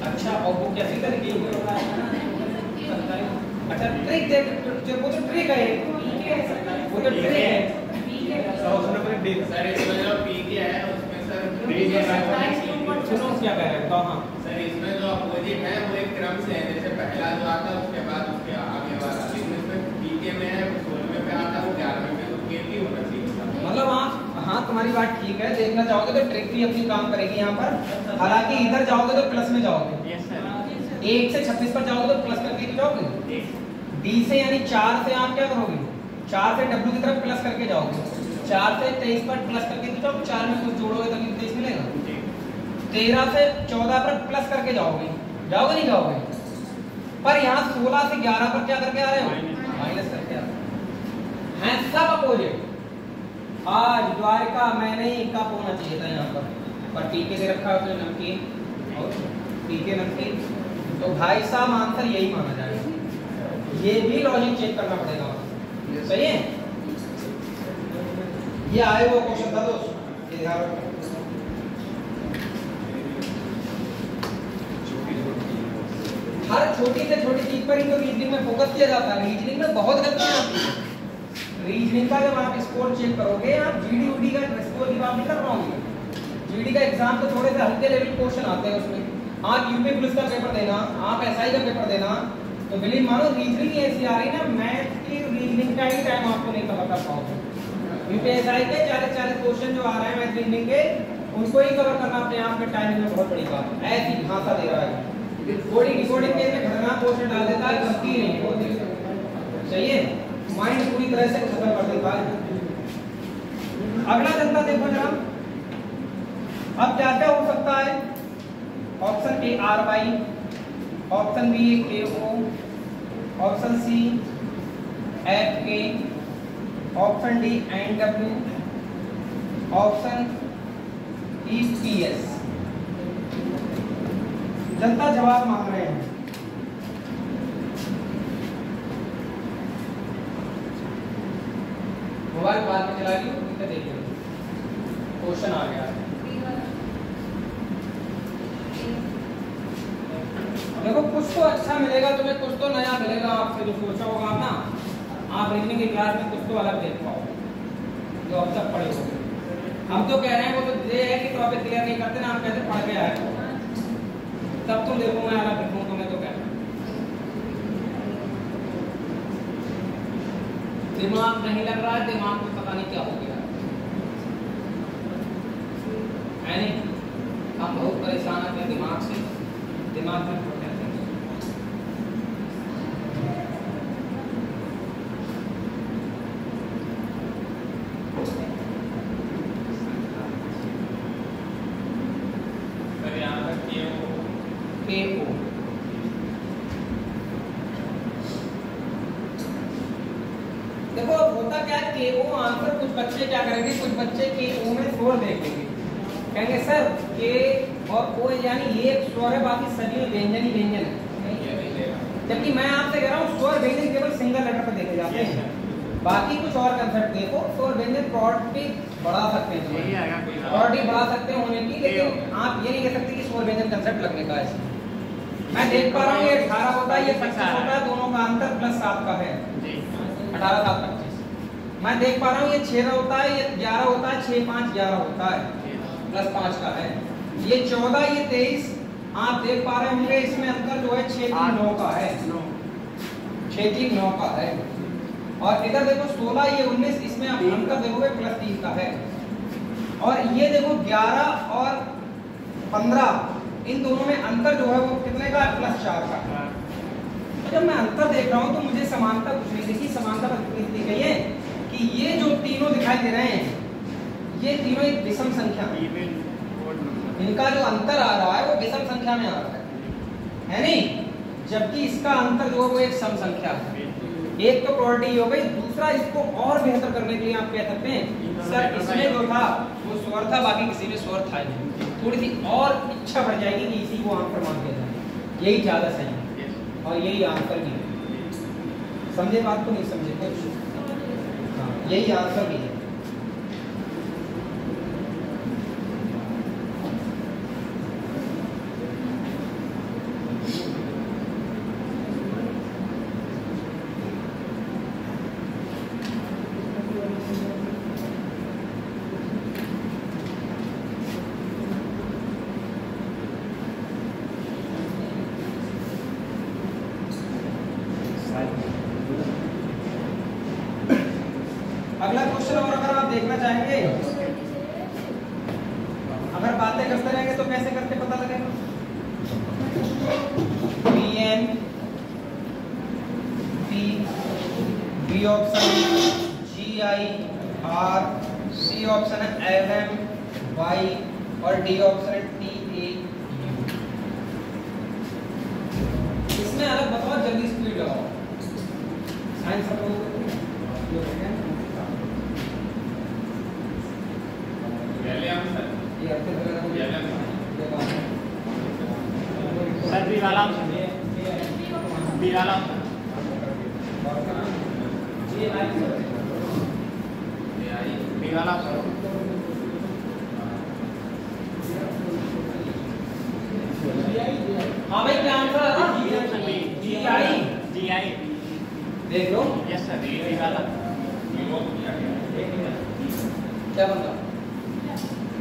S1: अच्छा। और वो कैसी तरीके अच्छा ट्रिक देख, वो तो ट्रिक है, वो तो ट्रिक है।
S3: सर इसमें जो पीके है उसमें सर
S1: सुनो क्या कह रहे हो। हाँ
S3: सर इसमें जो अपोजिट है वो एक क्रम से है, जैसे पहला जो आता है उसके बाद उसके आगे वाला, लेकिन इसमें पीके में है 16वें पे आता है, वो 11वें पे, तो केपी होना चाहिए।
S1: मतलब हाँ तुम्हारी बात ठीक है, देखना चाहोगे तो ट्रिक भी अपनी काम करेगी यहाँ पर। हालांकि इधर जाओगे तो प्लस में जाओगे, 1 से 26 पर जाओगे तो प्लस करके जाओगे, डी से यानी 4 से आप क्या करोगे, 4 से डब्ल्यू की तरफ प्लस करके जाओगे, 4 से 23 पर प्लस करके जाओगे, 4 में कुछ जोड़ोगे तभी 23 मिलेगा, 13 से 14 पर प्लस करके जाओगे, जाओगे नहीं जाओगे, पर यहाँ 16 से 11 पर क्या करके आ रहे हो, माइनस करके आ रहे हैं, सब अपोजिट। आज द्वारिका मैं नहीं कप होना चाहिए था यहाँ पर टीके दे रखा है तो नमकीन और टीके नमकीन, तो भाई साहब आंसर यही माना जाएगा। ये भी लॉजिक चेक करना पड़ेगा, सही है। ये आए वो क्वेश्चन था दोस्त, ये ध्यान रखो। हर छोटी से छोटी चीज पर ही तो रीजनिंग में फोकस किया जाता है। रीजनिंग में बहुत गलतियां आती हैं। रीजनिंग का जब आप स्कोर चेक करोगे, आप जीडी उडी का स्कोर की बात नहीं कर रहा हूँ, जीडी का एग्जाम तो थोड़े से हल्के लेवल क्वेश्चन आते हैं उसमें। आप यूपी पुलिस का पेपर देना, आप एसआई का पेपर देना, तो बिलीव मानो रीजनिंग ऐसी आ रही ना, मैथ की रीजनिंग का ही टाइम आपको नहीं कवर कर पाओगे। यूपीएसआई के 40 क्वेश्चन जो आ रहे हैं मैथ रीजनिंग के, उनको ही कवर करना अपने आप में टाइम में बहुत बड़ी बात है। ऐसी भाषा दे रहा है, कोडिंग डिकोडिंग के में खतरनाक क्वेश्चन डाल देता है, गलती नहीं होती, सही है। माइंड पूरी तरह से खत्म कर देता है। अगला जनता देखो जरा, अब क्या क्या हो सकता है। Option A R Y, option B K O, option C F K, option D N W, option E P S. जनता जवाब मांग रहे हैं। मोबाइल बाद में चला लियो, इधर देख लो, क्वेश्चन आ गया। देखो कुछ तो अच्छा मिलेगा तुम्हें, कुछ तो नया मिलेगा आपसे, जो सोचा होगा ना आप रीजनिंग की क्लास में, कुछ तो अलग देख पाओगे जो अब तक पढ़े होंगे। हम तो कह रहे हैं वो तो ये है कि टॉपिक क्लियर नहीं करते ना, हम कहते पढ़ के आए तब तुम देखो मैं अलग लिखूँ, तुम्हें तो कहना दिमाग नहीं लग रहा है, दिमाग को पता नहीं क्या हो गया है नहीं। हम बहुत परेशान हैं दिमाग से, दिमाग में देखो होता क्या है, के ओ आंसर कुछ बच्चे क्या करेंगे, कुछ बच्चे के ओ में स्वर देखेंगे, कहेंगे सर के और ओ यानी ये एक स्वर है, बाकी सभी में व्यंजन ही व्यंजन है। जबकि मैं आपसे कह रहा हूँ स्वर व्यंजन केवल सिंगल लेटर पर देखे जाते हैं, बाकी कुछ और कंसेप्ट देखो। स्वर व्यंजन प्रोबेबिलिटी बढ़ा सकते हैं, प्रोबेबिलिटी बढ़ा सकते हैं होने की, लेकिन आप ये नहीं कह सकते कि स्वर व्यंजन कंसेप्ट लगने का है। मैं देख पा रहा हूँ ये 18 होता है, ये 25 होता है, दोनों का अंतर प्लस 7 का है, 18 7 25। मैं देख पा रहा हूँ ये 13 होता है, ये 11 होता है, 6 5 11 होता है, प्लस 5 का है। ये 14 ये 23, आप देख पा रहे होंगे इसमें अंतर जो है 6 3 9 का है, 6 3 9 का है। और इधर देखो 16 ये 19, इसमें आप अंतर देखोगे प्लस 3 का है। और ये देखो 11 और 15, इन दोनों में अंतर जो है वो कितने का है? +4 का। तो जब मैं अंतर देख रहा हूँ तो मुझे समानता कुछ नहीं दिखी। समानता बस दी गई है कि ये जो तीनों दिखाई दे रहे हैं ये तीनों एक विषम संख्या में, इनका जो अंतर आ रहा है वो विषम संख्या में आ रहा है नहीं? जबकि इसका अंतर जो है वो एक सम संख्या है। एक तो प्रॉपर्टी हो गई, दूसरा इसको और बेहतर करने के लिए आप कह सकते हैं सर इसमें जो था वो स्वर था, बाकी किसी में स्वर था नहीं। थोड़ी सी और इच्छा बढ़ जाएगी कि इसी को आंसर मान दिया जाए, यही ज्यादा सही है और यही आंसर भी है। समझे बात को? नहीं समझे कुछ? हाँ, यही आंसर भी है। अगला क्वेश्चन और अगर आप देखना चाहेंगे, अगर बातें करते रहेंगे तो कैसे करके पता लगेगा? BN P B option GI R C option है LM Y और D ऑप्शन है TA। इसमें अलग बताओ, जल्दी स्पीड लगाओ। साइंस
S4: सर बी वाला
S1: हाँ भाई क्या आंसर आ रहा? GI देख लो।
S4: यस सर, बी वाला
S1: क्या बनता?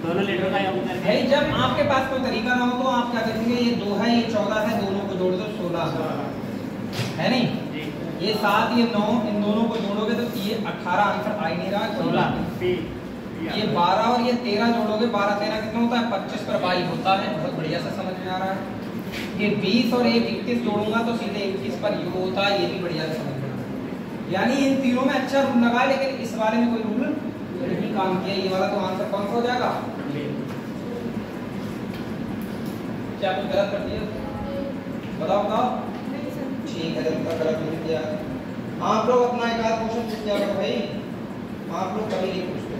S4: दोनों लीटर का योग करके
S1: भाई जब आपके पास कोई तरीका ना हो तो आप क्या करेंगे, ये 2 है, ये 14 है, दोनों को जोड़ दो 16 है नहीं? ये 7 ये 9, इन दोनों को जोड़ोगे तो ये 18 आंसर आ ही नहीं रहा।
S4: 16
S1: ये 12 और ये 13 जोड़ोगे, 12 13 कितना होता है? 25 पर 22 होता है। बहुत बढ़िया से समझ में आ रहा है। ये 20 और 21 जोड़ूंगा तो सीधे 21 पर यू होता है। ये भी बढ़िया से समझ में आ रहा है। यानी इन तीनों में अच्छा रूल लगा है, लेकिन इस वाले में कोई रूल नहीं काम किया। ये वाला तो आंसर कौन सा हो जाएगा? क्या कुछ गलत कर दिया? बताओ बताओ। ठीक है, गलत नहीं किया। आप लोग अपना एक आध क्वेश्चन पूछ लिया करो भाई। आप लोग कभी नहीं पूछते,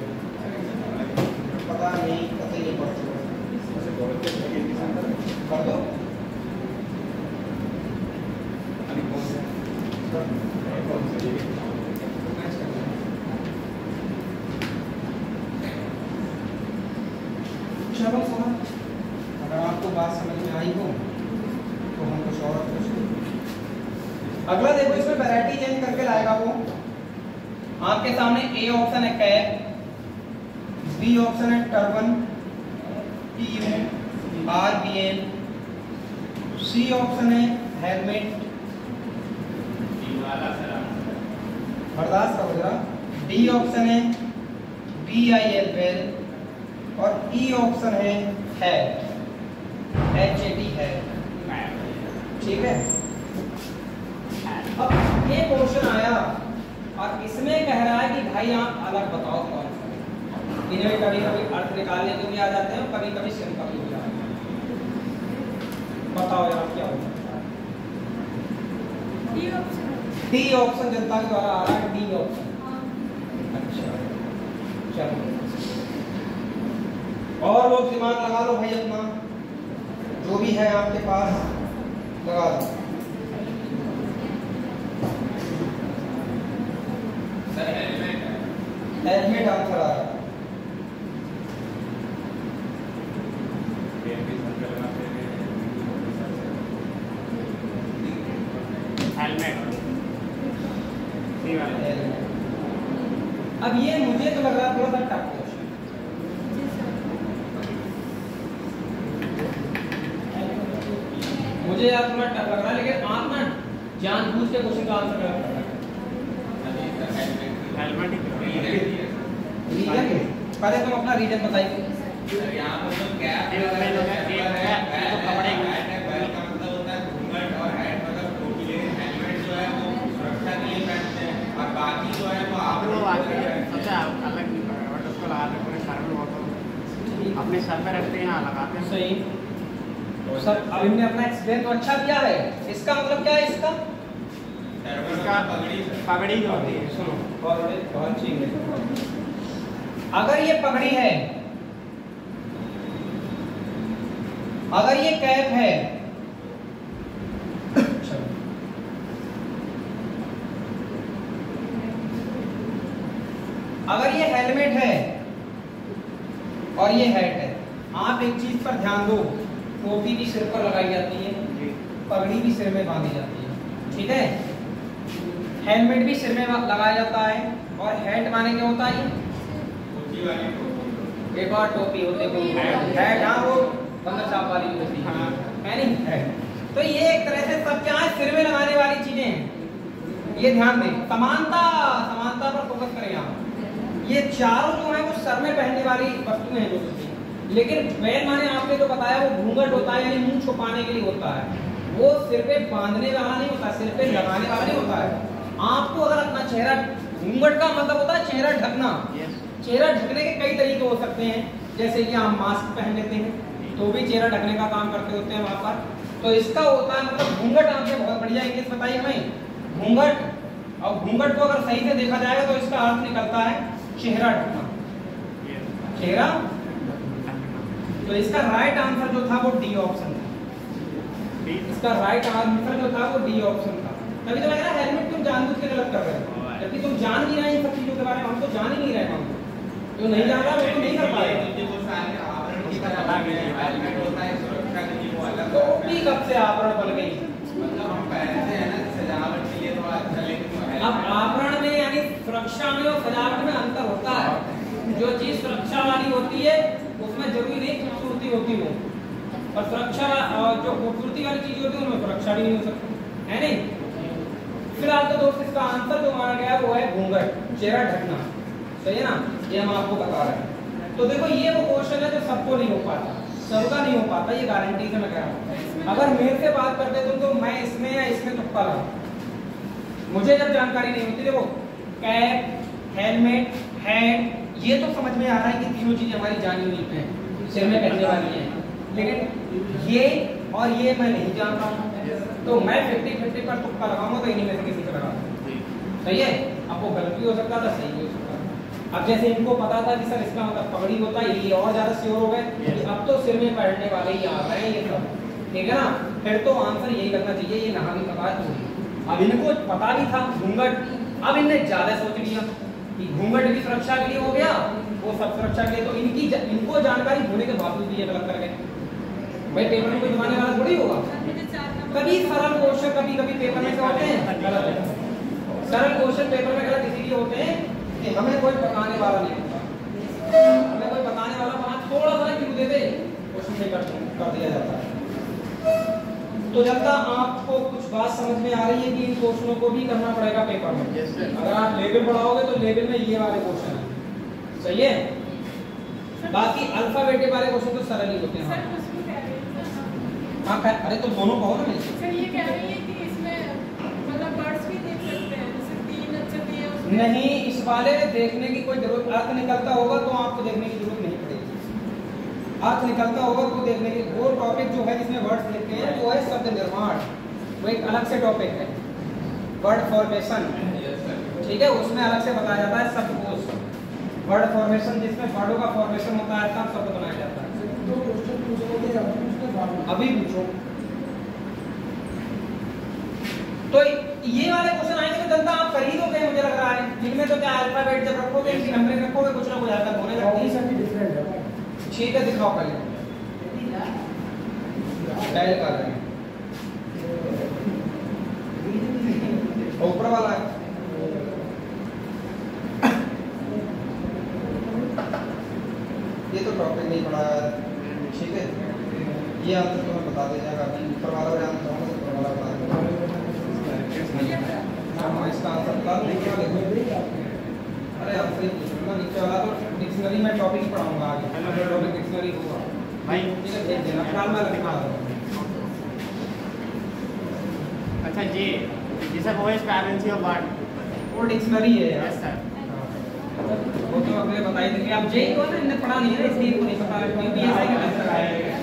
S1: पता नहीं, पता ही नहीं पड़ता। कर दो। चलो सुनो, अगर आपको बात समझ में आई हो तो हम कुछ और पूछते। अगला देखो, इसमें वैरायटी चेंज करके लाएगा वो। आपके सामने ए ऑप्शन है कैप, बी ऑप्शन है टर्बन TURBN, सी ऑप्शन है हेलमेट, बर्दाश्त करो जरा, डी ऑप्शन है BILL और ई ऑप्शन है हैट, HAT है। ठीक है, अब ये क्वेश्चन आया और इसमें कह रहा है कि भाई आप अलग बताओ कौन सा। इन्हें कभी कभी अर्थ निकालने को भी आ जाते हैं, कभी कभी सिंपल भी आ जाते हैं। बताओ यार क्या हो सकता है? डी ऑप्शन जनता के द्वारा आ रहा है, डी ऑप्शन। अच्छा चलो, और लोग दिमाग लगा लो भाई अपना, जो भी है आपके पास लगा दो। हेलमेट आंसर आ रहा है। अब ये मुझे तो लग रहा है थोड़ा सा टफ क्वेश्चन। मुझे यार थोड़ा टफ लग रहा है, लेकिन आप ना जानबूझ के क्वेश्चन का आंसर गलत कर रहे हैं। रीजन पहले तुम अपना रीजन बताइए।
S3: यहाँ पर तो कैप
S4: एक मेन हो गया, एक हो गया, ये तो कपड़े की।
S3: बैल का मतलब होता है घूंघट और हैट मतलब टोपी, लेकिन हेलमेट जो है वो सुरक्षा के लिए पहनते हैं और बाकी जो है वो आप
S4: वो आते हैं सबसे अलग नहीं पड़ेगा, बट उसको लगाते हैं पूरे सर में, वो तो अपने सर में रखते हैं, यहाँ लगाते हैं।
S1: सही। सर अब इनने अपना एक्सप्लेन तो अच्छा दिया है, इसका मतलब क्या है इसका?
S4: इसका पगड़ी जो होती है,
S1: सुनो बहुत ठीक है। अगर ये पगड़ी है, अगर ये कैप है, अगर ये हेलमेट है और ये हैट है, आप एक चीज पर ध्यान दो, टोपी भी सिर पर लगाई जाती है, पगड़ी भी सिर में बांधी जाती है, ठीक है? हेलमेट भी सिर में लगाया जाता है और हैट माने क्या होता है? एक और टोपी होती है हैट, हाँ वो बंदर छाप वाली होती है नहीं? तो ये एक तरह से सब क्या है, सिर में लगाने वाली चीजें हैं। ये ध्यान दें, समानता पर फोकस करें यहाँ। ये चारों जो है वो सर में पहनने वाली वस्तुएं हैं जो होती हैं, लेकिन बैल माने आपने जो बताया वो घूंघट होता है, यानी मुंह छुपाने के लिए होता है, वो सिर पे बांधने वाला नहीं होता, सिर पे लगाने वाला नहीं होता है। आपको अगर अपना चेहरा, घूंघट का मतलब होता है चेहरा ढकना। चेहरा ढकने के कई तरीके हो सकते हैं, जैसे कि हम मास्क पहन लेते हैं तो भी चेहरा ढकने का काम करते होते हैं वहां पर। तो इसका होता है मतलब घूंघट, आपने बहुत बढ़िया इंग्लिश बताई हमें, घूंघट। और घूंघट को अगर सही से देखा जाएगा तो इसका अर्थ निकलता है चेहरा ढकना, चेहरा। तो इसका राइट आंसर जो था वो डी ऑप्शन था। इसका राइट आंसर जो था वो डी ऑप्शन था। तभी तो लग रहा है हेलमेट तुम जानबूझ के गलत कर रहे हो, जबकि तुम जान नहीं रहे इन सब चीजों के बारे में। हम तो जान ही नहीं रहे, हम जो नहीं जान रहा वो तो नहीं कर पाएगा। टोपी कब से आवरण बन गई?
S3: मतलब हम पहनते हैं ना सजावट के लिए थोड़ा अच्छा, लेकिन
S1: अब आवरण में यानी सुरक्षा में और सजावट में अंतर होता है। जो चीज सुरक्षा वाली होती है उसमें जरूरी नहीं खूबसूरती होती हो, और सुरक्षा जो खूबसूरती वाली चीज होती है उनमें सुरक्षा भी नहीं हो सकती है, नहीं? फिलहाल तो दोस्त इसका आंसर जो माना गया वो है घूंघट, चेहरा ढकना। सही है ना? ये हम आपको बता रहे हैं। तो देखो ये वो क्वेश्चन है जो सबको नहीं हो पाता, सबका नहीं हो पाता, ये गारंटी से मैं कह रहा हूँ। अगर मेरे से बात करते तुम तो मैं इसमें या इसमें तुक्का लगाऊं। मुझे जब जानकारी नहीं होती, देखो कैप, हेलमेट, हैट, ये तो समझ में आ रहा है कि तीनों चीजें हमारी जानी हुई हैं, सिर में पहनने वाली हैं, लेकिन ये और ये मैं नहीं जान रहा हूँ, तो मैं 50-50 पर तुक्का लगाऊंगा तो इन्हीं में से किसी से लगाऊंगा। सही है? अब वो गलत भी हो सकता था, सही भी हो सकता था। अब जैसे इनको पता था कि सर इसका मतलब पगड़ी होता है, ये और ज्यादा श्योर हो गए कि अब तो सिर में पहनने वाले ही आ रहे हैं ये सब, ठीक है ना? फिर तो आंसर यही करना चाहिए, ये नहा भी पता है। अब इनको पता भी था घूंघट, अब इनने ज्यादा सोच लिया कि घूंघट भी सुरक्षा के लिए हो गया, वो सब सुरक्षा के लिए, तो इनको जानकारी होने के बावजूद भी ये गलत कर गए। भाई पेपर में कोई घुमाने वाला थोड़ी होगा। कभी सरल क्वेश्चन कभी पेपर में क्या होते हैं गलत है। सरल क्वेश्चन पेपर में गलत इसीलिए होते हैं कि हमें कोई बताने वाला नहीं होता, हमें कोई बताने वाला वहां थोड़ा सा क्यों दे दे क्वेश्चन में कर दिया जाता है। तो जब तक आपको कुछ बात समझ में आ रही है कि इन क्वेश्चनों को भी करना पड़ेगा पेपर में। अगर आप लेवल बढ़ाओगे तो लेवल में ये वाले क्वेश्चन है, सही है? बाकी अल्फाबेटिक वाले क्वेश्चन तो सरल ही होते हैं। हाँ, अरे तो दोनों कहो ना।
S5: सर ये कह रही है कि इसमें मतलब बर्ड्स भी देख सकते हैं, जैसे 3 अक्षर दिए उसमें।
S1: नहीं, इस वाले में देखने की कोई जरूरत, अर्थ निकलता होगा तो आपको देखने की जरूरत नहीं पड़ेगी। अर्थ निकलता होगा तो देखने की, वो टॉपिक जो है जिसमें वर्ड्स लिखते हैं वो है शब्द निर्माण, वो एक अलग से टॉपिक है, वर्ड फॉर्मेशन, ठीक है? उसमें अलग से बताया जाता है शब्दकोश, वर्ड फॉर्मेशन, जिसमें वर्डों का फॉर्मेशन होता है तब शब्द बनाया जाता है। अभी पूछो। तो ये वाले क्वेश्चन आएंगे तो जनता आप कर ही दोगे मुझे लग रहा है, जिनमें तो क्या अल्फाबेट जब रखोगे, इनकी नंबरिंग रखोगे, कुछ ना कुछ हरकत होने लगती है। ठीक है, दिखाओ पहले डायल कर रहे हैं, ऊपर वाला है। ये तो टॉपिक नहीं पढ़ा, ठीक है? ये आंसर तो मैं बता दे जाएगा, अभी ऊपर वाला आंसर होगा, ऊपर वाला बता देगा। इसका आंसर बता, नीचे वाले अरे आंसर ही पूछ लो ना, नीचे वाला तो डिक्शनरी में टॉपिक पढ़ाऊंगा आगे, टॉपिक डिक्शनरी होगा
S4: भाई।
S1: ठीक है, भेज देना, फिलहाल मैं लिखवा दूंगा।
S4: अच्छा जी, जैसे वॉइस करेंसी ऑफ वर्ड।
S1: वो डिक्शनरी है यार।
S4: Yes sir.
S1: वो तो अगले बताई देंगे। आप जेई को ना इन्हें पढ़ा नहीं है इसलिए को नहीं पता, यूपीएससी का आंसर आएगा,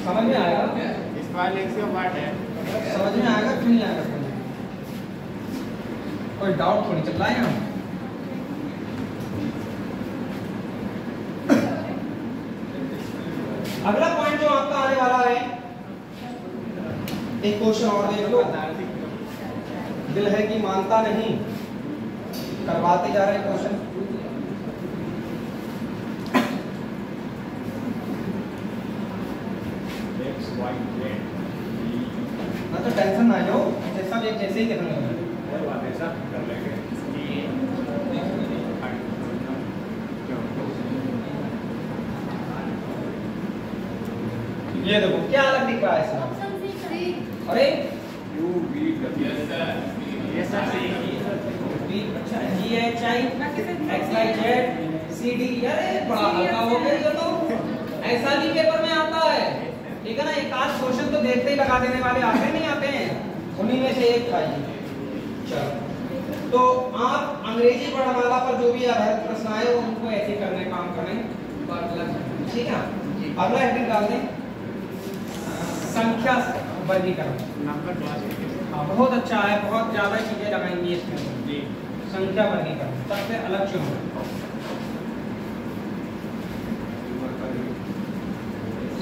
S1: समझ में आएगा,
S4: स्क्वायर लेंसी ऑफ वर्ड है।
S1: समझ में आएगा क्यों नहीं आएगा? कोई डाउट थोड़ी चल रहा है यहाँ। अगला पॉइंट जो आपका आने वाला है, एक क्वेश्चन और देख लो। दिल है कि मानता नहीं, करवाते जा रहे हैं क्वेश्चन। ना तो टेंशन ना लो, जैसा भी जैसे ही करना है
S2: कर लेंगे।
S1: ये देखो क्या अलग दिख रहा है इसमें। अरे
S3: yes sir.
S4: Yes sir.
S1: B अच्छा GHI XYZ CD, अरे बड़ा हल्का हो गया ये तो, ऐसा भी पेपर में आता है ठीक है ना। एक आध क्वेश्चन तो देखते ही लगा देने वाले आते नहीं आते हैं, उन्हीं में से एक था ये। चलो तो आप अंग्रेजी वर्णमाला पर जो भी आधारित प्रश्न आए उनको ऐसे करने काम करें, ठीक है। अगला हेडिंग डाल दें, संख्या वर्गीकरण।
S4: Number classification.
S1: हाँ बहुत अच्छा है, बहुत ज्यादा चीजें लगाएंगी इसमें जी। संख्या वर्गीकरण सबसे अलग चुनो।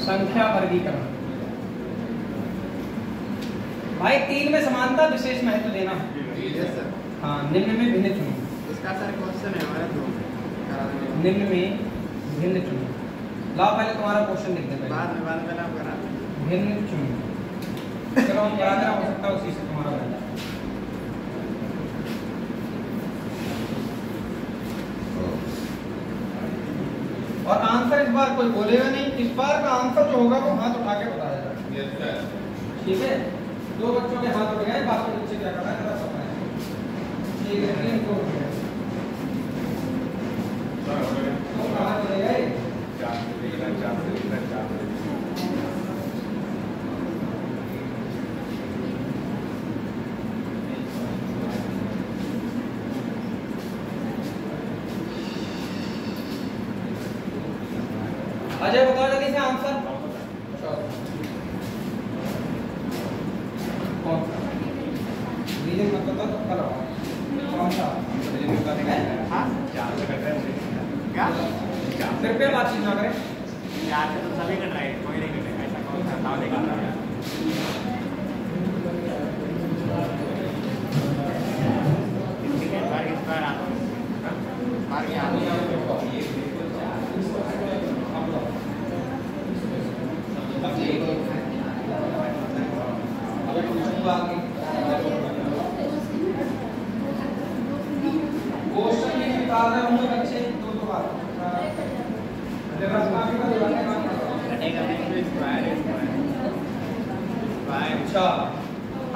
S1: संख्या वर्गीकरण भाई, 3 में समानता विशेष महत्व देना।
S4: Yes sir.
S1: हाँ निम्न में भिन्न चुनो।
S4: इसका सर क्वेश्चन है हमारा दो
S1: निम्न में भिन्न चुनो। लाओ पहले तुम्हारा क्वेश्चन लिख दे पहले।
S4: बाद में आप करा
S1: भिन्न चुनो। चलो हम करा देना, हो सकता है उसी से तुम्हारा बन जाए। और आंसर इस बार कोई बोलेगा नहीं, इस बार का आंसर जो होगा वो हाथ उठा के बताएगा।
S3: Yes sir.
S1: ठीक है, 2 बच्चों के हाथ उठ गए, बाकी बच्चे क्या करना है जरा बताएं। ठीक है, 3 को उठ गए। तो कहाँ चले गए? अजय बताओ जल्दी से आंसर। कौन सा रीजन मत बताओ तो करो। कौन सा
S4: हाँ क्या
S1: सिर पे बातचीत ना करें।
S4: यार से तो सभी कट रहे हैं, कोई नहीं कटेगा। ऐसा कौन सा दाव देगा? ठीक है, बार इस बार आता हूँ, बार क्या आता है?
S1: क्वेश्चन भी निकाल रहे होंगे बच्चे, 2 बार
S4: कटेगा नहीं तो स्क्वायर है, स्क्वायर।
S1: अच्छा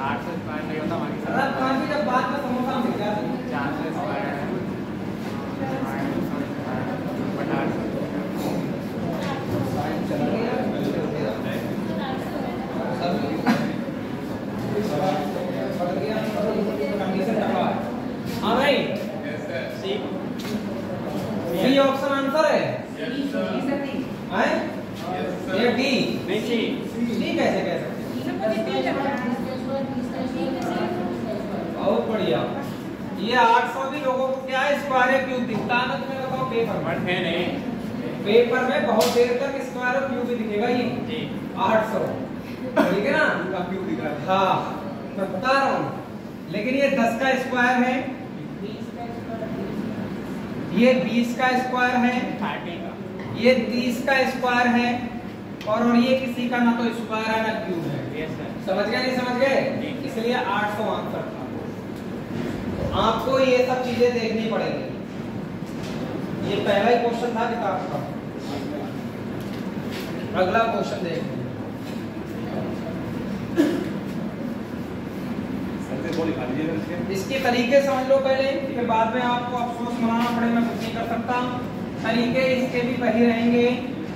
S4: 8 से स्क्वायर नहीं होता हमारी
S1: अरे काफी जब बात में समोसा मिल जाती है।
S4: 4 से स्क्वायर है, बट 8
S1: हाँ भाई,
S3: yes sir.
S1: C option answer है।
S3: Yes sir.
S1: हैं?
S3: Yes sir.
S1: ये डी
S4: नहीं सी।
S1: डी कैसे कह सकते? बहुत बढ़िया। ये 800 भी लोगों को क्या है स्क्वायर क्यूब दिखता है ना, तुम्हें बताओ पेपर में।
S4: बट है नहीं
S1: पेपर में बहुत देर तक स्क्वायर क्यूब ही दिखेगा ये
S4: जी।
S1: 800, ठीक है ना।
S2: क्यों दिख रहा है?
S1: हाँ मैं बता रहा हूँ, लेकिन ये 10 का स्क्वायर है, ये 20 का स्क्वायर है,
S4: 30 का,
S1: ये 30 का स्क्वायर है, और ये किसी का ना तो स्क्वायर है ना क्यूब है।
S4: Yes sir.
S1: समझ गए नहीं समझ गए? इसलिए 800 आंसर था। तो आपको ये सब चीजें देखनी पड़ेगी। ये पहला ही क्वेश्चन था किताब का। अगला क्वेश्चन देखते हैं।
S2: वो लिखा दीजिए फिर
S1: इसके तरीके समझ लो पहले, फिर बाद में आपको अफसोस मनाना पड़े मैं कुछ नहीं कर सकता। तरीके इसके भी वही रहेंगे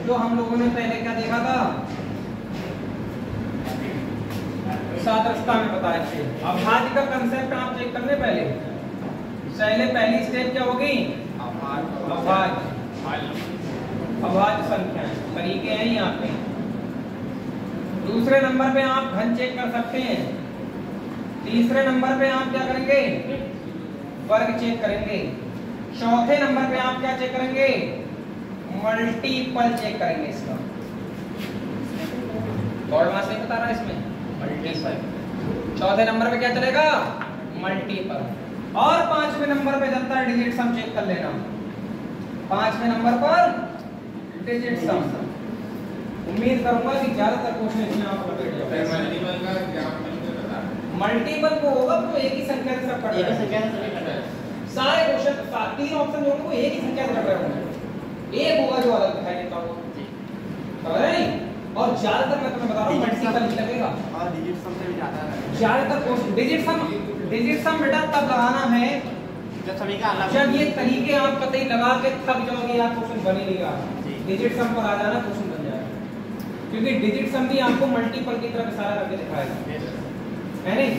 S1: जो हम लोगों ने पहले क्या देखा था, सात रास्ता में बताए थे। अभाज्य का कंसेप्ट आप चेक कर ले पहले पहली स्टेप क्या होगी, अभाज्य संख्याएं, तरीके हैं यहाँ पे। दूसरे नंबर पे आप घन चेक कर सकते हैं। तीसरे नंबर पे आप क्या करेंगे, वर्ग चेक करेंगे। चौथे नंबर पे आप क्या चेक करेंगे, मल्टीपल चेक करेंगे इसका। गॉड मास नहीं बता रहा इसमें, मल्टीपल। चौथे नंबर पे क्या चलेगा, मल्टीपल। और पांचवें नंबर पे चलता है डिजिट सम, चेक कर लेना। पांचवें नंबर पर डिजिट सम। उम्मीद करूंगा कि ज्यादातर क्वेश्चन इसमें आपको बैठ जाएगा।
S3: मल्टीपल का एग्जांपल बता।
S1: मल्टीपल को होगा तो एक ही संख्या से सब पढ़
S4: एक ही
S1: रहे
S4: संख्या से सभी कर रहे हैं।
S1: सारे क्वेश्चन, तीन ऑप्शन जो होंगे वो एक ही संख्या से कर रहे होंगे। एक होगा जो अलग दिखाई देता होगा, समझ रहे नहीं? और ज्यादातर मैं तुम्हें बता रहा हूँ मल्टीपल ही लगेगा।
S4: और डिजिट सम से भी ज्यादा है।
S1: ज्यादातर डिजिट सम बेटा तब लगाना है
S4: जब सभी का अलग
S1: जब ये तरीके आप कतई लगा के थक जाओगे, यार क्वेश्चन बन ही नहीं रहा। डिजिट सम पर आ जाना, क्वेश्चन बन जाएगा। क्योंकि डिजिट सम भी आपको मल्टीपल की तरफ इशारा करके दिखाएगा, है नहीं?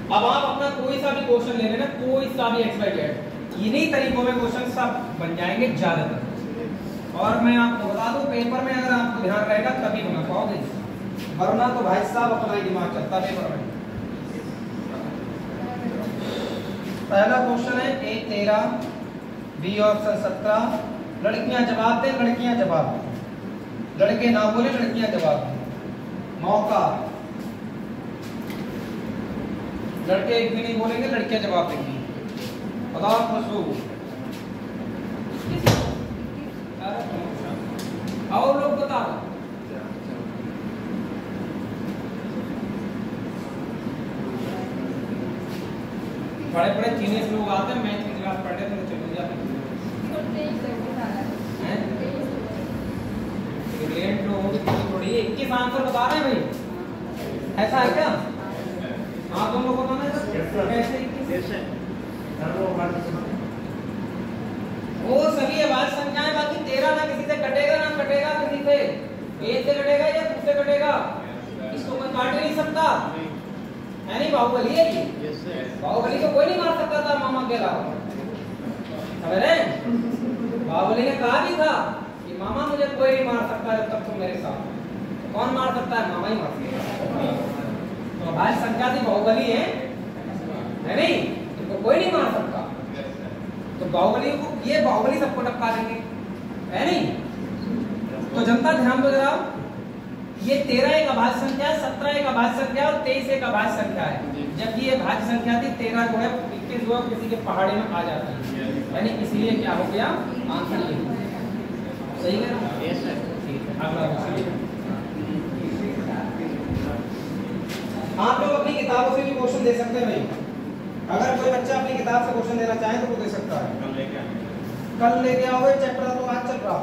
S1: अब आप अपना कोई सा भी क्वेश्चन ले लेना, कोई सा भी एक्स वाई जेड, इन्हीं तरीकों में क्वेश्चन सब बन जाएंगे ज्यादातर। और मैं आपको बता दूं, पेपर में अगर आपको ध्यान रहेगा तभी बना पाओगे, वरना तो भाई साहब अपना ही दिमाग चलता पेपर में। पहला क्वेश्चन है A13 बी ऑप्शन 17। लड़कियां जवाब दें, लड़कियां जवाब दें, लड़के ना बोले, लड़कियां जवाब दें। मौका, लड़के एक भी नहीं बोलेंगे, लड़कियां जवाब देंगी। बताओ खुशबू, और लोग बताओ। बड़े बड़े जीनियस लोग आते हैं, मैथ की क्लास पढ़ने तो चले जाते हैं। ब्रिलियंट लोगों की थोड़ी 21 आंसर बता रहे हैं भाई, ऐसा है क्या? हाँ तुम लोग बताना कैसे 21? वो सभी अभाज्य संख्याएं, बाकी 13 ना किसी से कटेगा ना कटेगा किसी से, ए से कटेगा या दूसरे कटेगा, इसको कोई काट नहीं सकता, है नहीं? बाहुबली है ये, बाहुबली को कोई नहीं मार सकता था मामा के अलावा, समझ रहे? बाहुबली ने कहा भी था कि मामा मुझे कोई नहीं मार सकता जब तक तुम मेरे साथ। तो कौन मार सकता है? मामा ही मार सकता है। तो अभाज्य संख्या थी बाहुबली है नहीं? इनको कोई नहीं मार सकता। तो बाहुबली को, ये बाहुबली सबको टपका देंगे, है नहीं? तो जनता ध्यान दो जरा, ये 13 एक अभाज्य संख्या है, 17 एक अभाज्य संख्या और 23 एक अभाज्य संख्या है। जबकि ये भाज्य संख्या थी, 13 जो है 21 जो है किसी के पहाड़े में आ जाता है, यानी इसलिए क्या हो गया आंसर ये। सही है? अगला क्वेश्चन, आप लोग अपनी किताबों से भी क्वेश्चन दे सकते हैं भाई। अगर कोई बच्चा अपनी किताब से क्वेश्चन देना चाहे तो वो दे सकता है। कल लेके आओगे चैप्टर, तो आज चल रहा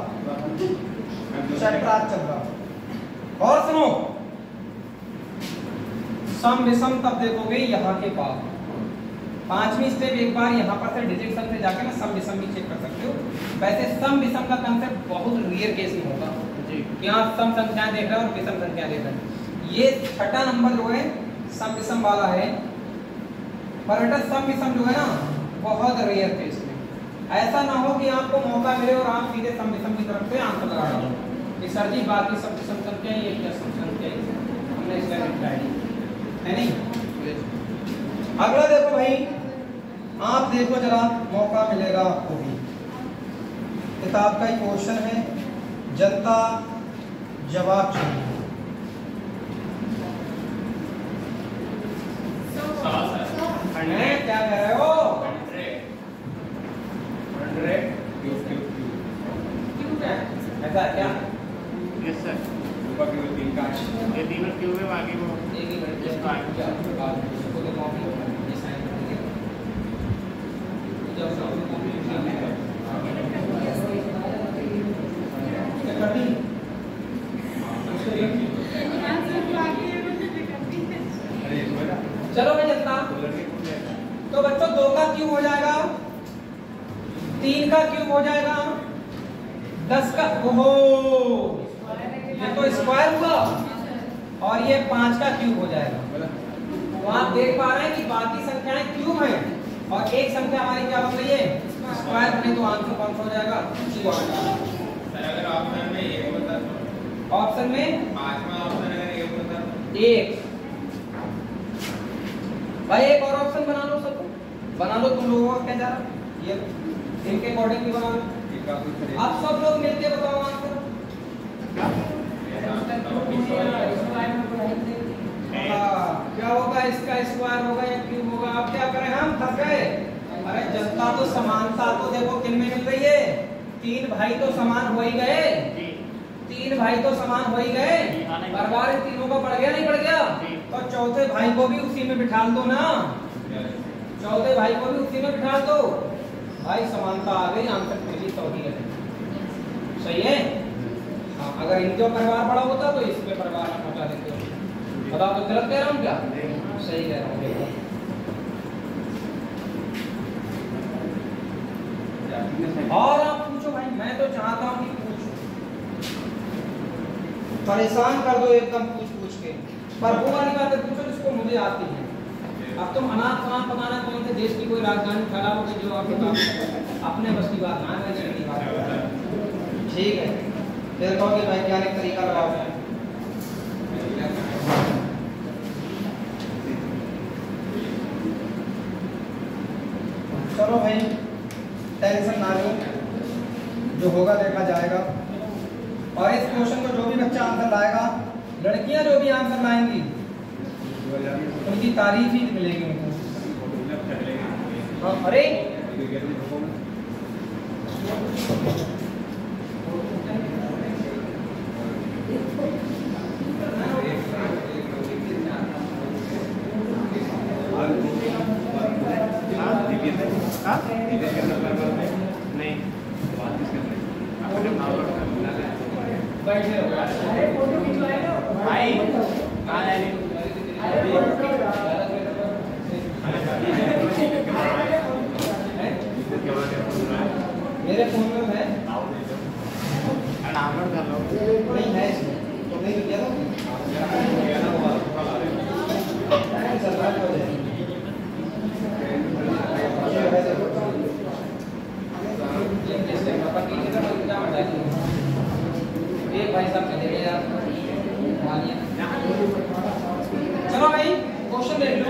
S1: चैप्टर, आज चल रहा। और सुनो, सम विषम तब देखोगे यहाँ के पास। पांचवी स्टेप एक बार यहाँ पर से डिजिट सम से जाके ना सम विषम भी चेक कर सकते हो। वैसे सम विषम का कंसेप्ट बहुत रेयर केस में होगा कि आप सम संख्याएं देख रहे हो और विषम संख्या देख रहे हो। ये छठा नंबर जो है सम विषम वाला है, पर बेटा सम विषम जो है ना बहुत रेयर केस में। ऐसा ना हो कि आपको मौका मिले और आप सीधे सम विषम की तरफ से आंसर लगा दो कि सर जी बाकी सब विषम संख्या ये क्या सम संख्या हमने इसका निपटाया है नहीं। अगला देखो भाई, आप देखो जरा, मौका मिलेगा आपको भी। किताब का ही क्वेश्चन है, जनता जवाब चाहिए। क्या कह रहे हो? 100 क्यूब है, ऐसा है क्या?
S4: Yes sir. ये तीनों क्यूब है, बाकी वो
S1: एक ही मिनट
S4: इसको आगे
S1: क्या इसको तो कॉपी ये साइन करेंगे जब सब कॉपी क्या करनी चलो मैं जनता क्यूब हो जाएगा, 3 का क्यूब हो जाएगा, 10 का, ओहो ये तो स्क्वायर हुआ, और ये 5 का क्यूब हो जाएगा। तो आप देख पा रहे हैं कि बाकी संख्याएं क्यूब हैं और एक संख्या हमारी क्या बन रही है, स्क्वायर बने। तो आंसर कौन सा हो जाएगा,
S3: सर अगर ऑप्शन में एक होता तो,
S1: ऑप्शन में
S3: पांचवा ऑप्शन अगर एक होता तो,
S1: एक। भाई एक और ऑप्शन बना लो, सब बना लो, तुम लोगों का क्या जा रहा, ये इनके अकॉर्डिंग भी बना लो। आप सब लोग मिलके बताओ आंसर। क्या होगा, इसका स्क्वायर होगा या क्यूब होगा। अब क्या करें, हम फंस गए। अरे जनता तो समानता तो देखो किन में मिल रही है, 3 भाई तो समान हो ही गए, 3 भाई तो समान हो ही गए, परिवार इन तीनों का बढ़ गया नहीं बढ़ गया, तो चौथे भाई को भी उसी में बिठा दो ना, चौथे भाई को भी उसी में बिठा दो। भाई समानता आ गई, आंसर मिली चौथी है, सही है। हाँ, अगर इनका परिवार बड़ा होता तो इसमें परिवार हटा देते हो। बताओ तो गलत कह रहा हूँ क्या, सही कह रहा हूँ। और आप पूछो भाई, मैं तो चाहता हूँ कि पूछो, परेशान कर दो एकदम पूछ के, पर वो वाली बातें पूछो जिसको मुझे आती है। अब तुम अनाथ अनाथ बताना कौन से देश की कोई राजधानी फैलाओगे जो आप अपने बस की बात ना है, ठीक है। फिर कहोगे वैज्ञानिक तरीका लगाओ। चलो भाई टेंशन ना लो, जो होगा देखा जाएगा। और इस क्वेश्चन को जो भी बच्चा आंसर लाएगा, लड़कियां जो भी आंसर लाएंगी उनकी तारीफ ही मिलेगी उनको। हाँ, अरे
S4: नहीं
S1: बैठे
S4: भाई
S1: मेरे फोन में है,
S4: डाउनलोड कर लो।
S1: नहीं है इसमें तो नहीं किया था। एक भाई साहब चले गए यार, चलो भाई क्वेश्चन देख लो।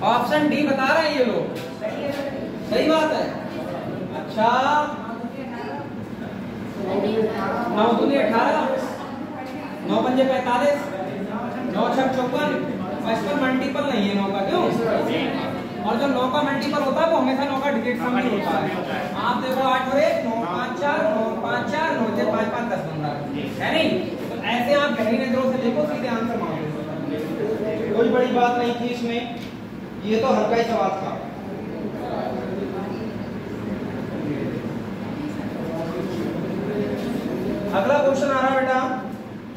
S1: ऑप्शन डी बता रहे हैं ये लोग, सही बात है। अच्छा 9 दूनी 18, 9 पंजे 45, 9 छक 54, और इस पर मल्टीपल नहीं है 9 का, क्यों? और जो 9 का मल्टीपल होता है वो हमेशा 9 का डिजिट सम ही होता है। आप देखो 8 और 1 9 5 4 9 5 4 9 5 5 10 15 है नहीं। तो ऐसे आप गहरी नजरों से देखो, सीधे आंसर मांगो, कोई बड़ी बात नहीं थी इसमें, ये तो हल्का ही सवाल था। अगला क्वेश्चन आ रहा है बेटा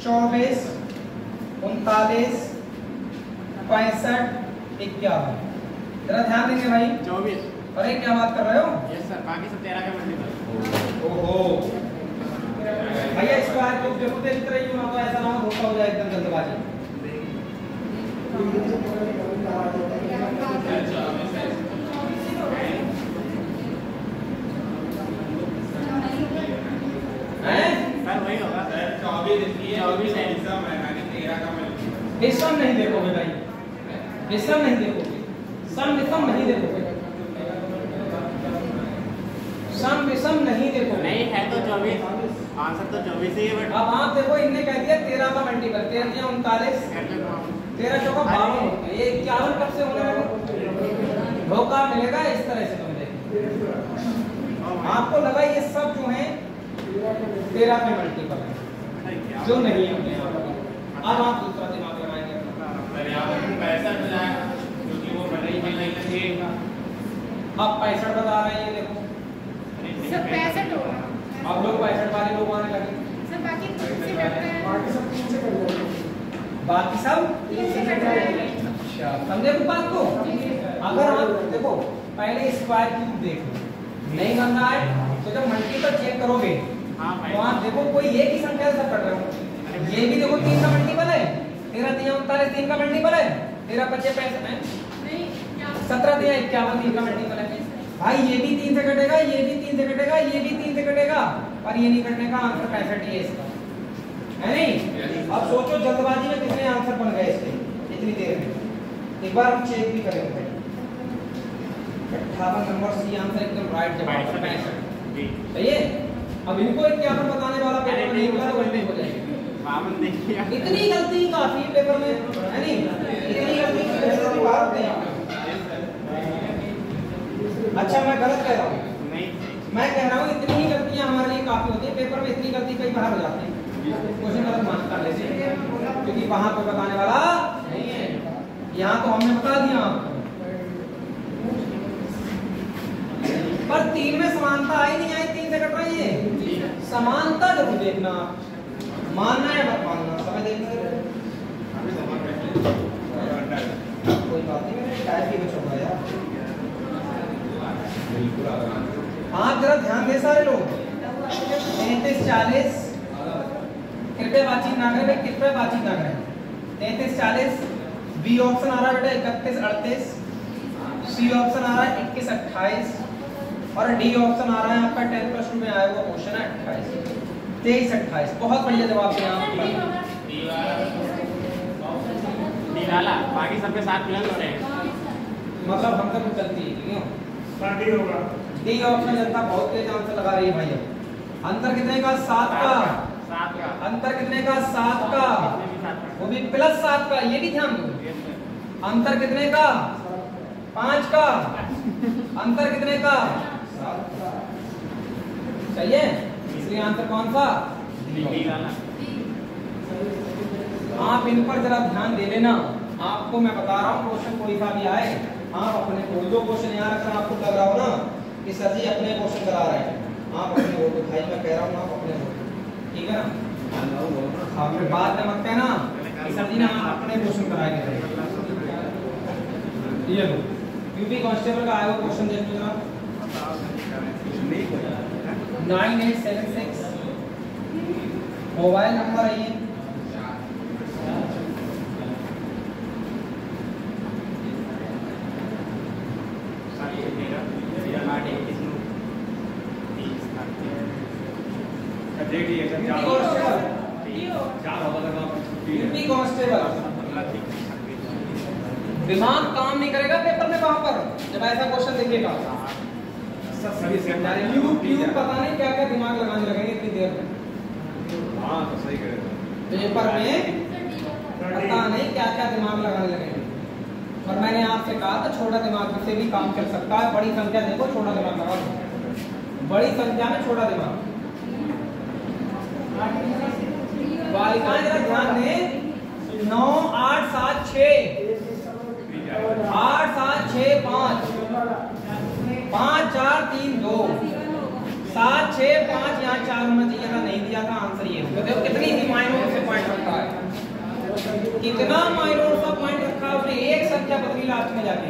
S1: 24 39 65 51। जरा ध्यान देंगे भाई।
S4: 24।
S1: अरे क्या बात कर रहे हो?
S4: यस सर, बाकी सब 13 का मल्टीपल।
S1: ओहो भैया स्क्वायर क्यूब देखो तेरी तरह ही होना, तो ऐसा ना हो धोखा हो जाए एकदम जल्दबाजी।
S4: सर वही होगा।
S3: 24 इसलिए
S4: 24 है।
S3: हिस्सा में यानी 13 का मल्टीपल।
S1: विषम नहीं देखोगे भाई, विषम नहीं देखोगे, सम विषम नहीं देखोगे, सम विषम नहीं देखोगे।
S4: नहीं है तो 24, आंसर तो 24 ही है। बट
S1: अब आप देखो, इनने कह दिया 13 का मल्टीपल, 13 या 39, 13 चौका 52 होता है। ये 51 कब से होने लगा? धोखा मिलेगा इस तरह से तुम देखो। आपको लगा ये सब जो है 13 के मल्टीपल है, जो नहीं होते हैं। अब आप दूसरा दिमाग लगाएंगे।
S3: सर यहाँ पर 65 हो जाएगा क्योंकि वो बड़ा ही नहीं लगेगा।
S1: आप 65 बता रहे हैं, ये देखो
S5: सब 65 होगा
S1: अब लोग 65 वाले लोग आने लगे।
S5: सर बाकी 3 से कट रहे हैं
S1: बाकी सब
S5: 3 से कट रहे हैं
S1: अच्छा समझे इस बात को। अगर आप देखो पहले स्क्वायर क्यूब देखो नहीं बन रहा है तो जब मल्टीपल चेक करोगे
S4: हाँ भाई।
S1: तो आप देखो कोई एक ही संख्या से सब कट रहे हो। ये भी देखो 3 का मल्टीपल है, 13 3 39 3 का मल्टीपल है, 13 25 65 है,
S5: नहीं क्या
S1: 17 3 51 3 का मल्टीपल है। भाई ये भी 3 से कटेगा, ये भी 3 से कटेगा, ये भी 3 से कटेगा, पर ये नहीं कटने का आंसर 65 ही है इसका, है नहीं। अब सोचो जल्दबाजी में कितने आंसर बन गए इसके इतनी देर में। एक बार हम चेक भी करेंगे। 58 नंबर सी आंसर एकदम राइट जवाब 65। सही है। अब इनको 51 बताने वाला पेपर में निकला तो गलती हो जाएगी।
S4: बावन देखिए
S1: इतनी गलती काफी पेपर में, है नहीं, इतनी गलती की वजह से बात नहीं है। अच्छा मैं गलत कह रहा हूँ,
S4: नहीं
S1: मैं कह रहा हूँ इतनी ही गलतियां हमारे लिए काफी होती है। पेपर में इतनी गलती कई बार हो जाती है, क्वेश्चन गलत मान कर लेते हैं क्योंकि वहां कोई बताने वाला नहीं है। यहाँ तो हमने बता दिया आपको, पर 3 में समानता आई नहीं आई, 3 से कट रही है। समानता जरूर देखना, मानना है मत मानना, समय देखना कोई बात नहीं। मैंने टाइप भी बचा हुआ यार। आप जरा ध्यान दे सारे लोग। 33 40 कृपया बातचीत ना करें, कृपया बातचीत ना करें। 33 40 बी ऑप्शन आ रहा है बेटा 31 38, सी ऑप्शन आ रहा है 21 28 और डी ऑप्शन आ रहा है आपका 10+2 में आया हुआ क्वेश्चन है 28 23 28। बहुत बढ़िया जवाब दिया आपने।
S4: निराला बाकी सबके साथ मिलन हो रहे हैं।
S1: मतलब हम तक चलती है क्यों?
S2: पार्टी होगा।
S1: डी ऑप्शन जनता बहुत तेज आंसर लगा रही है भाई। अंतर कितने का? 7 का।
S4: 7 का
S1: अंतर कितने का? 7 का, वो भी +7 का, ये भी ध्यान दो। अंतर कितने का? 5 का। अंतर कितने का? 7 का। सही है, इसलिए आंसर कौन सा?
S4: निराला।
S1: आप इन पर जरा ध्यान दे लेना। आपको मैं बता रहा हूँ क्वेश्चन कोई सा भी आए, आप अपने कोई दो क्वेश्चन यहाँ रखकर आपको लग रहा हो ना कि सर जी अपने क्वेश्चन करा रहे हैं, आप अपने वोट भाई मैं कह रहा हूँ आप अपने वोट, ठीक है ना। आप फिर बाद में मत कहना कि सर जी ने अपने क्वेश्चन कराएंगे। ये लो यूपी कांस्टेबल का आया हुआ क्वेश्चन देख लो जरा। 9876 मोबाइल नंबर है ये। यूपी कांस्टेबल दिमाग काम नहीं करेगा पेपर में वहां पर जब ऐसा क्वेश्चन देखिएगा। यूट्यूब पता नहीं क्या क्या दिमाग लगाने लगेंगे इतनी देर में।
S2: हाँ तो सही कह रहे हो।
S1: पेपर में पता नहीं क्या क्या दिमाग लगाने लगेंगे। और मैंने आपसे कहा था छोटा दिमाग से भी काम चल सकता है। बड़ी संख्या देखो, छोटा दिमाग लगा दो। बड़ी संख्या में छोटा दिमाग। बालिकाएं जरा ध्यान दें। 9 8 7 6 8 7 6 5 5 4 3 2 7 6 5 यहाँ 4 होना चाहिए था, नहीं दिया था। आंसर ये होगा। देखो कितनी ही माइनर से पॉइंट रखा है, कितना माइनर सा पॉइंट रखा है उसने। एक संख्या बदली लास्ट में जाके।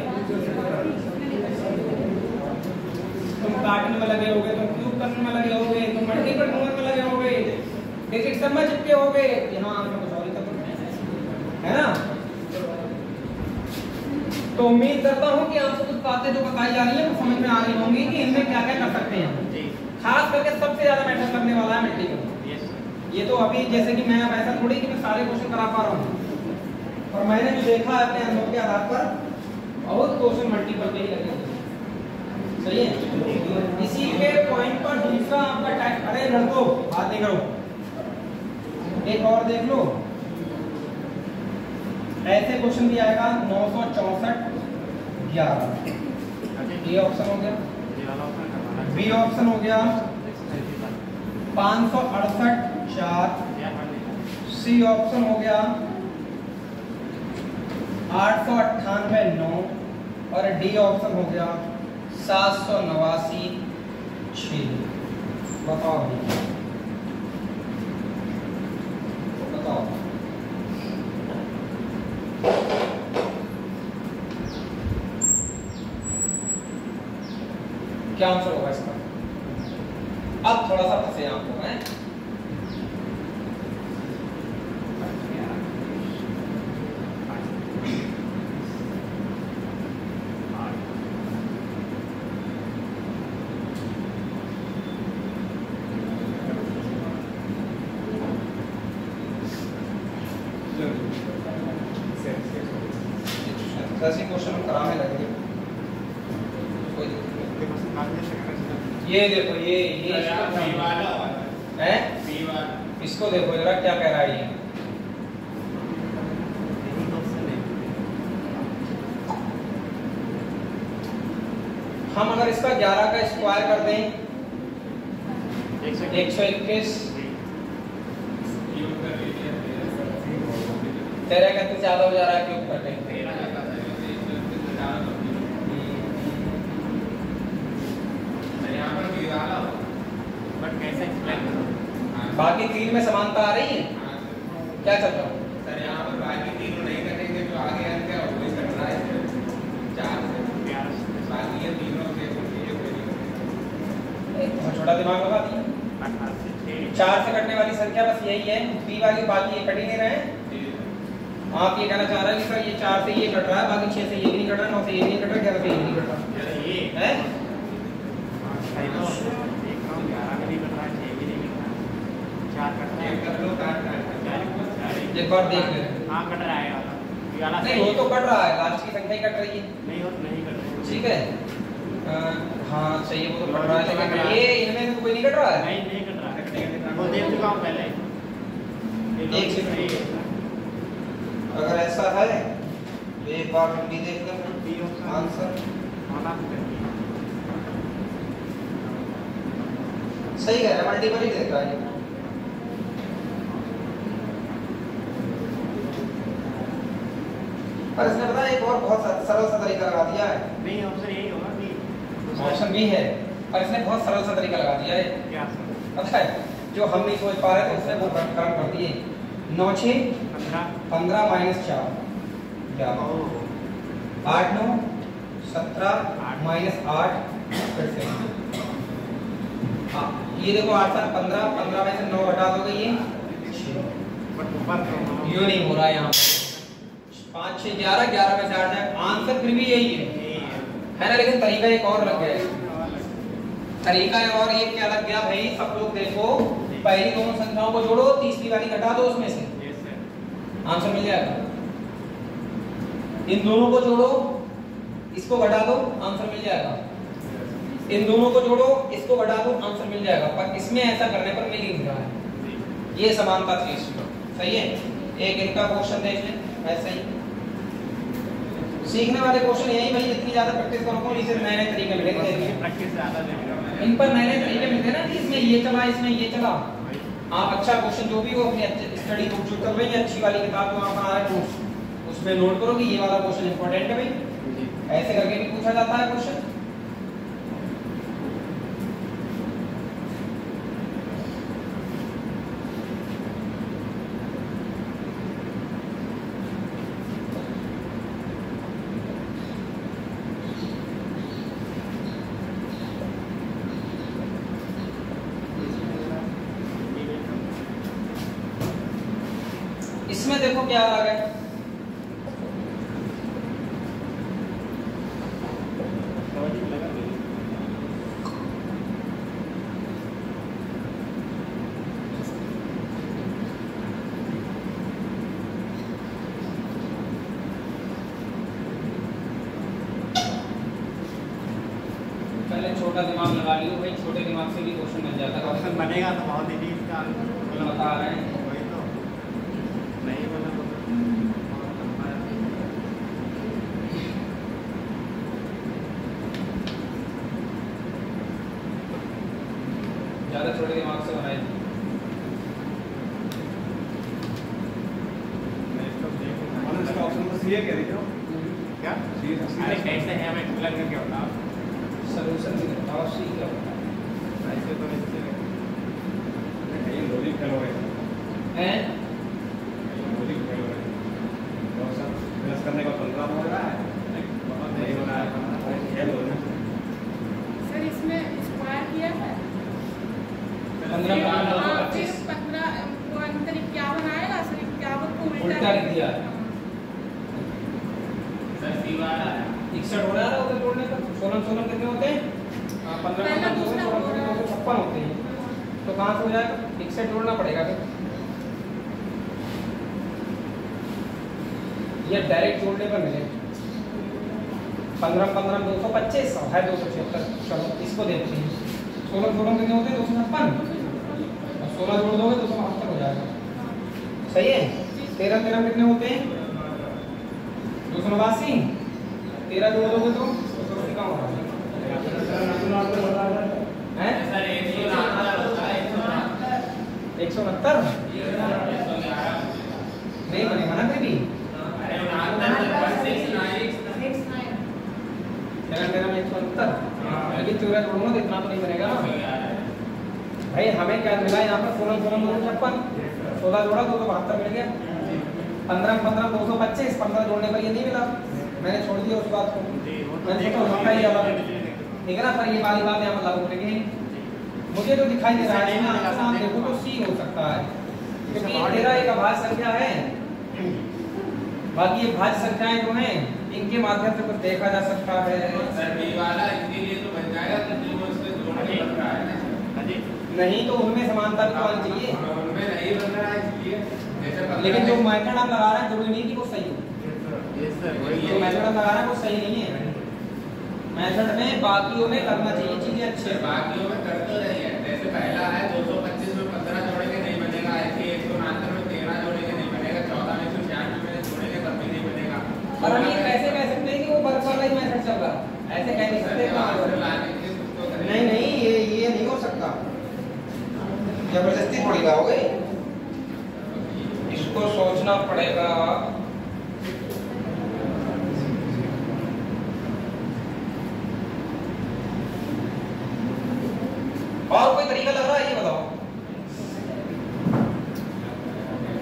S1: तुम काटने में लगे होगे, तुम क्यूब करने में लगे होगे, तुम मल्टीपल ढूंढने में लगे होगे, डिजिट सब में चिपके होगे। यहाँ आंसर कुछ और ही था, है ना। तो उम्मीद करता हूँ कि आपको कुछ बातें जो बताई जा रही है वो समझ में आ रही होंगी कि इनमें क्या क्या कर सकते हैं। खास करके सबसे ज्यादा मैटर करने वाला है मल्टीपल। ये तो अभी जैसे कि मैं अब ऐसा थोड़ी कि मैं सारे क्वेश्चन करा पा रहा हूँ, और मैंने जो देखा है अपने अनुभव के आधार पर बहुत क्वेश्चन मल्टीपल के ही लगे। सही है। इसी के पॉइंट पर दूसरा आपका टाइप। अरे लड़कों बात नहीं करो, एक और देख लो। ऐसे क्वेश्चन भी आएगा 964 11। ये ऑप्शन हो गया, बी ऑप्शन हो गया 568 4, सी ऑप्शन हो गया 898 9 और डी ऑप्शन हो गया 789 6। बताओ बताओ क्या आंसर होगा इसका? अब थोड़ा सा फंसे आप लोग हैं। ऐसे क्वेश्चन कराने लगे। कोई ये देखो ये
S3: बी वाला
S1: है,
S3: बी वाला
S1: इसको देखो जरा क्या कह रहा है ये। हम अगर इसका 11 का स्क्वायर कर दें 121, तेरा कहते ज्यादा हो जा रहा है, क्यों कर दें? बाकी 3 में समानता आ रही है, क्या चल रहा है?
S3: सर यहाँ पर बाकी तीनों नहीं कटेंगे, जो आगे आएंगे और वही कट रहा है 4 से, बाकी ये तीनों से
S1: बहुत छोटा दिमाग लगा दिया। 4 से कटने वाली संख्या बस यही है, बी वाली, बाकी ये कट ही नहीं रहे हैं। आप ये कहना चाह रहे हैं कि सर ये 4 से ये कट रहा है, बाकी 6 से ये भी नहीं कट रहा, 9 से ये भी नहीं कट रहा, 11 से ये भी नहीं कट रहा है। एक बार देख ले।
S4: हाँ कट रहा है वाला।
S1: नहीं वो तो कट रहा है, लास्ट की संख्या ही कट रही है।
S4: नहीं हो नहीं कट रहा।
S1: ठीक है, हाँ सही है, वो तो कट रहा है, लेकिन ये इनमें से कोई नहीं कट रहा है।
S4: नहीं नहीं कट रहा है, वो देख चुका हूँ पहले।
S1: एक सेकंड, अगर ऐसा है तो एक बार हम भी देख लें आंसर। सही है, मल्टीपल ही देख रहा है। पर इसने पता है एक और बहुत सरल सा तरीका लगा दिया है।
S4: नहीं ऑप्शन यही होगा कि
S1: ऑप्शन भी है, पर इसने बहुत सरल सा तरीका लगा दिया है।
S4: क्या
S1: पता है जो हम नहीं सोच पा रहे थे उससे वो कर्म कर दिए। 9 6 15 माइनस 4 11, 8 9 17 माइनस 8 फिर से। हाँ ये देखो 8 7 15, 15 में से 9 हटा दोगे ये 6। यो नहीं हो रहा है यहाँ 5 6 11, 11 में से 8 है, आंसर फिर भी यही है ना, लेकिन तरीका एक और लग गया है। तरीका है और ये क्या लग गया भाई, सब लोग देखो पहली दोनों संख्याओं को जोड़ो, तीसरी वाली घटा दो उसमें से, आंसर मिल जाएगा। इन दोनों को जोड़ो, इसको घटा दो, आंसर मिल जाएगा। इन दोनों को जोड़ो, इसको घटा दो, आंसर मिल जाएगा। पर इसमें ऐसा करने पर मिल ही नहीं रहा है। ये समानता थी इसमें, सही है। एक इनका क्वेश्चन देख लें ऐसे ही। सीखने वाले क्वेश्चन यही भाई, जितनी ज्यादा प्रैक्टिस करोगे इसे नए नए तरीके मिलेंगे।
S4: प्रैक्टिस ज्यादा देंगे
S1: इन पर नए नए तरीके मिलते हैं ना, कि इसमें ये चला, इसमें ये चला। आप अच्छा क्वेश्चन जो भी हो अपनी स्टडी बुक जो चल रही है, अच्छी वाली किताब जो आप आ रहे हो उसमें नोट करो कि ये वाला क्वेश्चन इंपॉर्टेंट है भाई। ऐसे करके भी पूछा जाता है क्वेश्चन। इसमें देखो क्या आ गया, पहले छोटा दिमाग लगा लियो भाई, छोटे दिमाग से भी क्वेश्चन बन जाता है।
S4: ऑप्शन बनेगा तो बहुत ही इसका
S1: बता रहे हैं
S4: वही तो नहीं बना तो
S1: ज्यादा छोटे दिमाग से बनाए।
S4: क्या अरे कैसे है, मैं एक्सप्लेन करके बताओ।
S1: सॉल्यूशन भी बताओ, सी क्या होता है।
S2: फेल हो गए
S1: हैं
S2: लॉजिक फेल हो गए और सब प्लस करने का 15 हो रहा है नहीं हो रहा है फेल हो रहा है
S5: सर इसमें स्क्वायर किया है
S1: 15
S5: फिर 15 वो अंतर 51 आएगा सर 51 को
S1: उल्टा लिख दिया है।
S3: सर सी वाला है
S1: 61 हो रहा है उधर जोड़ने का 16 कितने होते हैं 15
S5: पहला
S1: 2
S5: दूसरा
S1: 16
S5: हो रहा है।
S1: 56 होते हैं तो कहाँ से हो जाएगा 61 जोड़ना पड़ेगा फिर ये डायरेक्ट जोड़ने पर मिले 15 225 है 276 चलो इसको देखते हैं 16 कितने होते हैं 256 और 16 जोड़ दोगे 272 हो जाएगा सही है 13 कितने होते हैं 289 13 जोड़ दोगे तो 280 का होगा हैं
S3: सर 169 होता है
S1: 169 नहीं बनेगा ना फिर भी 169 लेकिन 14 जोड़ूंगा तो इतना तो नहीं बनेगा ना भाई हमें क्या मिला यहाँ पर 16 256 16 जोड़ा 272 मिल गया 15 225 15 जोड़ने पर ये नहीं मिला मैंने छोड़ दिया उस बात को मैंने सोचा उसका ही अलग ठीक है ना पर ये वाली बात यहाँ पर लागू करेंगे मुझे जो दिखाई दे रहा है इसमें आपके सामने देखो तो सी हो सकता है क्योंकि तेरा एक अभाज्य संख्या है बाकी ये भाज्य संख्याएं जो हैं इनके माध्यम से कुछ देखा जा सकता है
S3: सर बी वाला इसके लिए तो बन जाएगा क्योंकि वो उससे जोड़ने बन रहा है ना
S1: नहीं तो उनमें समानता भी तो आनी चाहिए
S3: उनमें नहीं बन रहा है इसलिए जैसे
S1: लेकिन जो मेथड आप लगा रहे हैं जरूरी नहीं कि वो सही हो
S4: यस सर
S1: जो मेथड आप लगा रहे हैं वो सही नहीं है मेथड में बाकियों में करना चाहिए चीजें अच्छे
S3: बाकियों में करते रहिए जैसे पहला है 225 में 15 जोड़ेंगे नहीं बनेगा ऐसे 169 में 13 जोड़ेंगे नहीं बनेगा 14 में 196 में जोड़ेंगे तब भी नहीं बनेगा
S1: और हम ये कैसे कह सकते हैं कि वो बर्फ वाला ही मेथड चल रहा है ऐसे कह नहीं सकते नहीं नहीं ये नहीं हो सकता जबरदस्ती थोड़ी गाओगे इसको सोचना पड़ेगा और कोई तरीका लग रहा है ये बताओ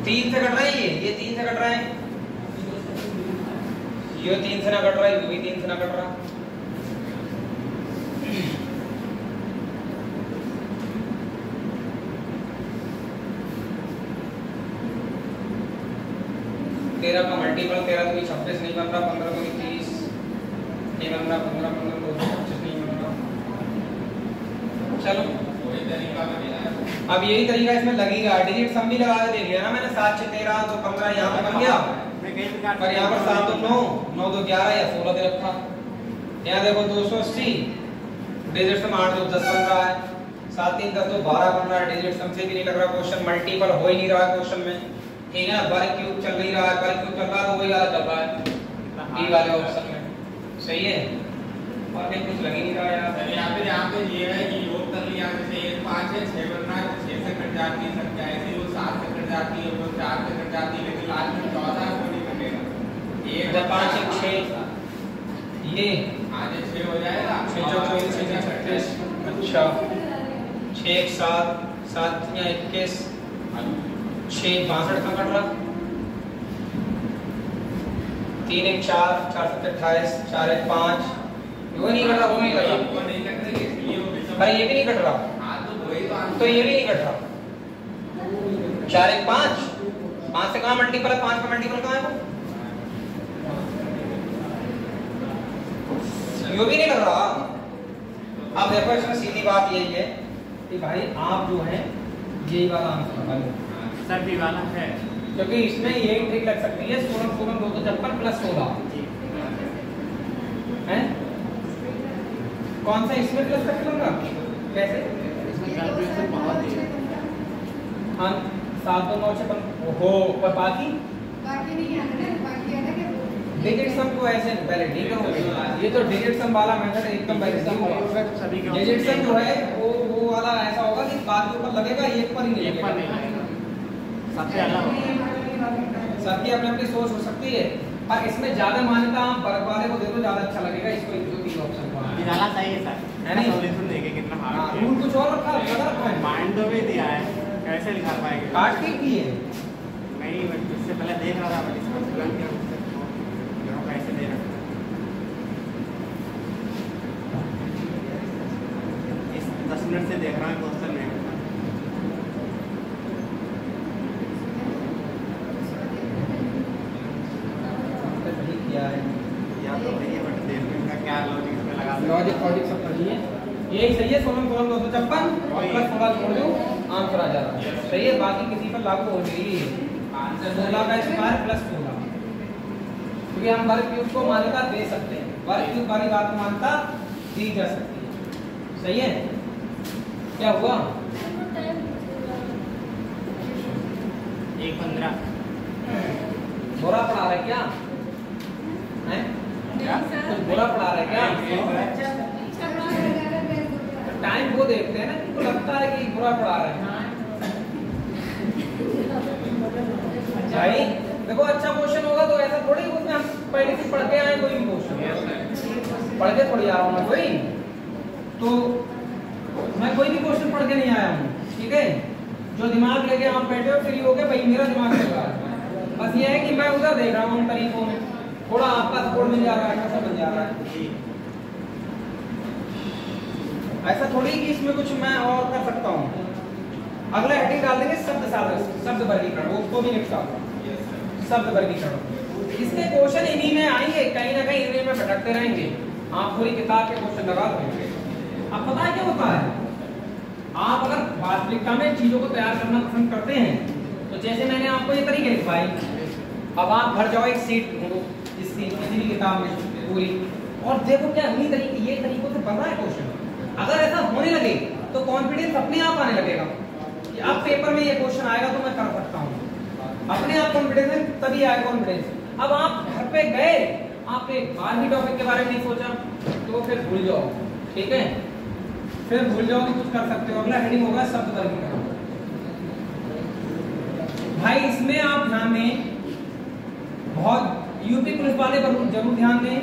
S1: 3 से कट रहा है ये 3 से कट रहा है ये 3 से ना कट रहा है ये भी 3 से ना कट रहा 13 का मल्टीपल 13 तो 26 नहीं बन रहा 15 तो 30 नहीं बन रहा 15 15 225 नहीं बन रहा चलो
S3: कोई तरीका बनेगा
S1: अब यही तरीका इसमें लगेगा डिजिट सम भी लगा के देख लिया ना मैंने 7 6 13 तो 15 यहाँ पे बन गया पर यहाँ पर 7 तो 9 9 तो 11 या 16 दे रखा यहाँ देखो 280 डिजिट सम 8 तो 10 बन रहा है 7 3 10 तो 12 बन रहा है डिजिट सम से भी नहीं लग रहा क्वेश्चन मल्टीपल हो ही नहीं रहा क्वेश्चन में ठीक है ना वर्ग क्यूब चल नहीं रहा है वर्ग क्यूब चल रहा है तो वही वाला चल रहा है बी वाले ऑप्शन में सही है और कहीं कुछ लग ही नहीं रहा यार
S3: यहाँ पे ये है कि योग कर लिया जैसे 1 5 है 6 बन रहा है 6 से कट जाती है संख्या ऐसे वो 7 से कट जाती है वो 4 से कट जाती है लेकिन लास्ट में 14 को नहीं कटेगा 1
S1: 5 1 6 ये
S3: आज 6 हो जाएगा
S1: 6 24 6 36 अच्छा 6 1 7 7 या 21 6 62 का कट रहा 3 1 4 4 7 28 4 1 5 वो नहीं कट रहा वो नहीं कट रहा
S3: वो नहीं कट रही इसलिए वो भी
S1: भाई ये भी नहीं कट रहा
S3: हां तो वही तो
S1: तो ये भी नहीं कट रहा 4 1 5 5 से कहाँ मल्टीपल है 5 का मल्टीपल कहाँ है वो भी नहीं लग रहा अब देखो इसमें सीधी बात यही है कि भाई आप जो है यही वाला आंसर लगाओ
S4: सर भी वाला है
S1: क्योंकि इसमें यही ट्रिक लग सकती है 16 16 256 प्लस 16 हैं कौन सा इसमें प्लस कर लूंगा कैसे
S4: इसमें कैलकुलेशन बहुत है
S1: हाँ 7 2 9 6 ओहो पर बाकी डिजिट सम को ऐसे पहले नहीं करोगे ये तो डिजिट सम वाला मेथड एकदम पहले नहीं होगा
S4: सभी के
S1: डिजिट सम जो है वो वाला ऐसा होगा कि बाकी ऊपर लगेगा एक पर ही नहीं
S4: एक पर नहीं
S1: लगेगा
S4: लगेगा सबसे अलग
S1: सबकी अपनी अपनी सोच हो सकती है और इसमें ज्यादा मान्यता आप वर्ग वाले को दे दो ज्यादा अच्छा लगेगा इसको 1 2 3 ऑप्शन को
S4: ये डाला सही है सर
S1: है नहीं?
S4: सॉल्यूशन देखे कितना
S1: हाँ
S4: हार्ड
S1: रूल कुछ और रखा है
S4: माइंड तो भी दिया है कैसे निकाल पाएंगे?
S1: काट के किए
S4: नहीं, मैं इससे पहले देख रहा था, मैं इसको तुरंत क्या कैसे दे रखा इस 10 मिनट से देख रहा हूँ, क्वेश्चन नहीं होता।
S1: क्या है
S4: या तो वही है, बट देखने का क्या लॉजिक इसमें लगा सकते हैं।
S1: लॉजिक फॉजिक सब सही है, यही सही है। 16 256 प्लस थोड़ा छोड़ दो, आंसर आ जा रहा है। सही है, बाकी किसी पर लागू हो जाएगी 16 का स्क्वायर प्लस 16, क्योंकि हम वर्ग क्यूब को मान्यता दे सकते हैं, वर्ग क्यूब वाली बात को मान्यता दी जा सकती है। सही है, क्या हुआ?
S4: 1:15
S1: बुरा पढ़ा रहा है क्या? हैं? कुछ बुरा पढ़ा रहा है क्या? टाइम वो देखते हैं ना, उनको लगता है कि बुरा पढ़ा रहे हैं। भाई देखो, अच्छा क्वेश्चन होगा तो ऐसा थोड़ी उसमें हम पहले से पढ़ के आए कोई भी क्वेश्चन, पढ़ के थोड़ी आ रहा हूँ मैं कोई, तो मैं कोई भी क्वेश्चन पढ़ के नहीं आया हूँ। ठीक है, जो दिमाग लेके आप बैठे हो फ्री हो गए, भाई मेरा दिमाग लग रहा है, बस ये है कि मैं उधर देख रहा हूँ उन तरीकों में, थोड़ा आपका सपोर्ट मिल जा रहा है, कैसा मिल जा रहा है। ऐसा थोड़ी कि इसमें कुछ मैं और कर सकता हूँ। अगला हेडिंग डाल देंगे शब्द साधन, शब्द वर्गीकरण, उसको भी निपटा शब्द वर्गीकरण। इसके क्वेश्चन इन्हीं में आएंगे, कहीं ना कहीं इन्हीं में भटकते रहेंगे, आप पूरी किताब के क्वेश्चन लगा देंगे। अब पता है क्या होता है, आप अगर वास्तविकता में चीजों को तैयार करना पसंद करते हैं, तो जैसे मैंने आपको ये तरीके लिखवाई, अब आप घर जाओ एक सीट ढूंढो इसकी किसी भी किताब में पूरी, और देखो क्या इन्हीं तरीके, ये तरीकों से बन रहा है क्वेश्चन। अगर ऐसा होने लगे तो कॉन्फिडेंस अपने आप आने लगेगा कि अब पेपर में ये क्वेश्चन आएगा तो मैं कर सकता हूँ, अपने आप कॉन्फिडेंस है, तभी आएगा कॉन्फिडेंस। अब आप घर पे गए, आप एक बार भी टॉपिक के बारे में नहीं सोचा, तो फिर भूल जाओ। ठीक है, फिर भूल जाओ तो कुछ कर सकते हो। अगला हेडिंग होगा शब्द वर्गीकरण। भाई इसमें आप ध्यान दें, बहुत यूपी पुलिस वाले पर जरूर ध्यान दें,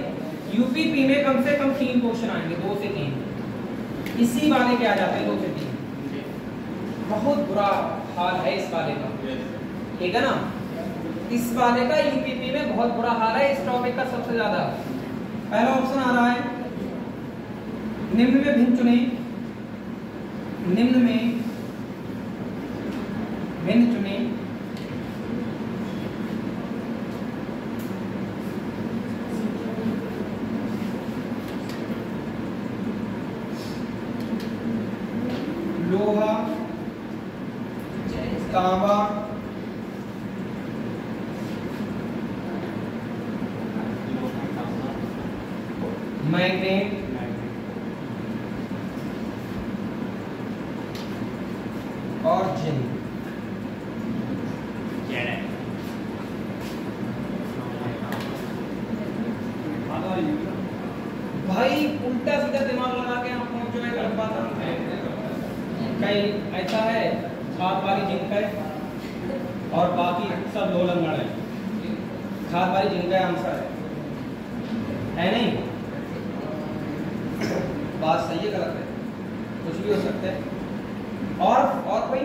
S1: यूपीपी में कम से कम 3 क्वेश्चन आएंगे, 2 से 3 इसी वाले के आ जाते हैं, 2 से 3। बहुत बुरा हाल है इस वाले का, ठीक है ना, इस वाले का यूपीपी में बहुत बुरा हाल है इस टॉपिक का सबसे ज्यादा। पहला ऑप्शन आ रहा है, निम्न में भिन्न चुने, निम्न में भिन्न चुने, लोहा, तांबा, मैग्नेट, और जिंक। भाई उल्टा सीधा दिमाग लगा के आप पहुंच जाए, गलत बात है। कई ऐसा है, खाद वाली जिंक है और बाकी सब 2 लंगड़ है, खाद वाली जिंक का आंसर है नहीं? बात सही है गलत है, कुछ भी हो सकता है। और कोई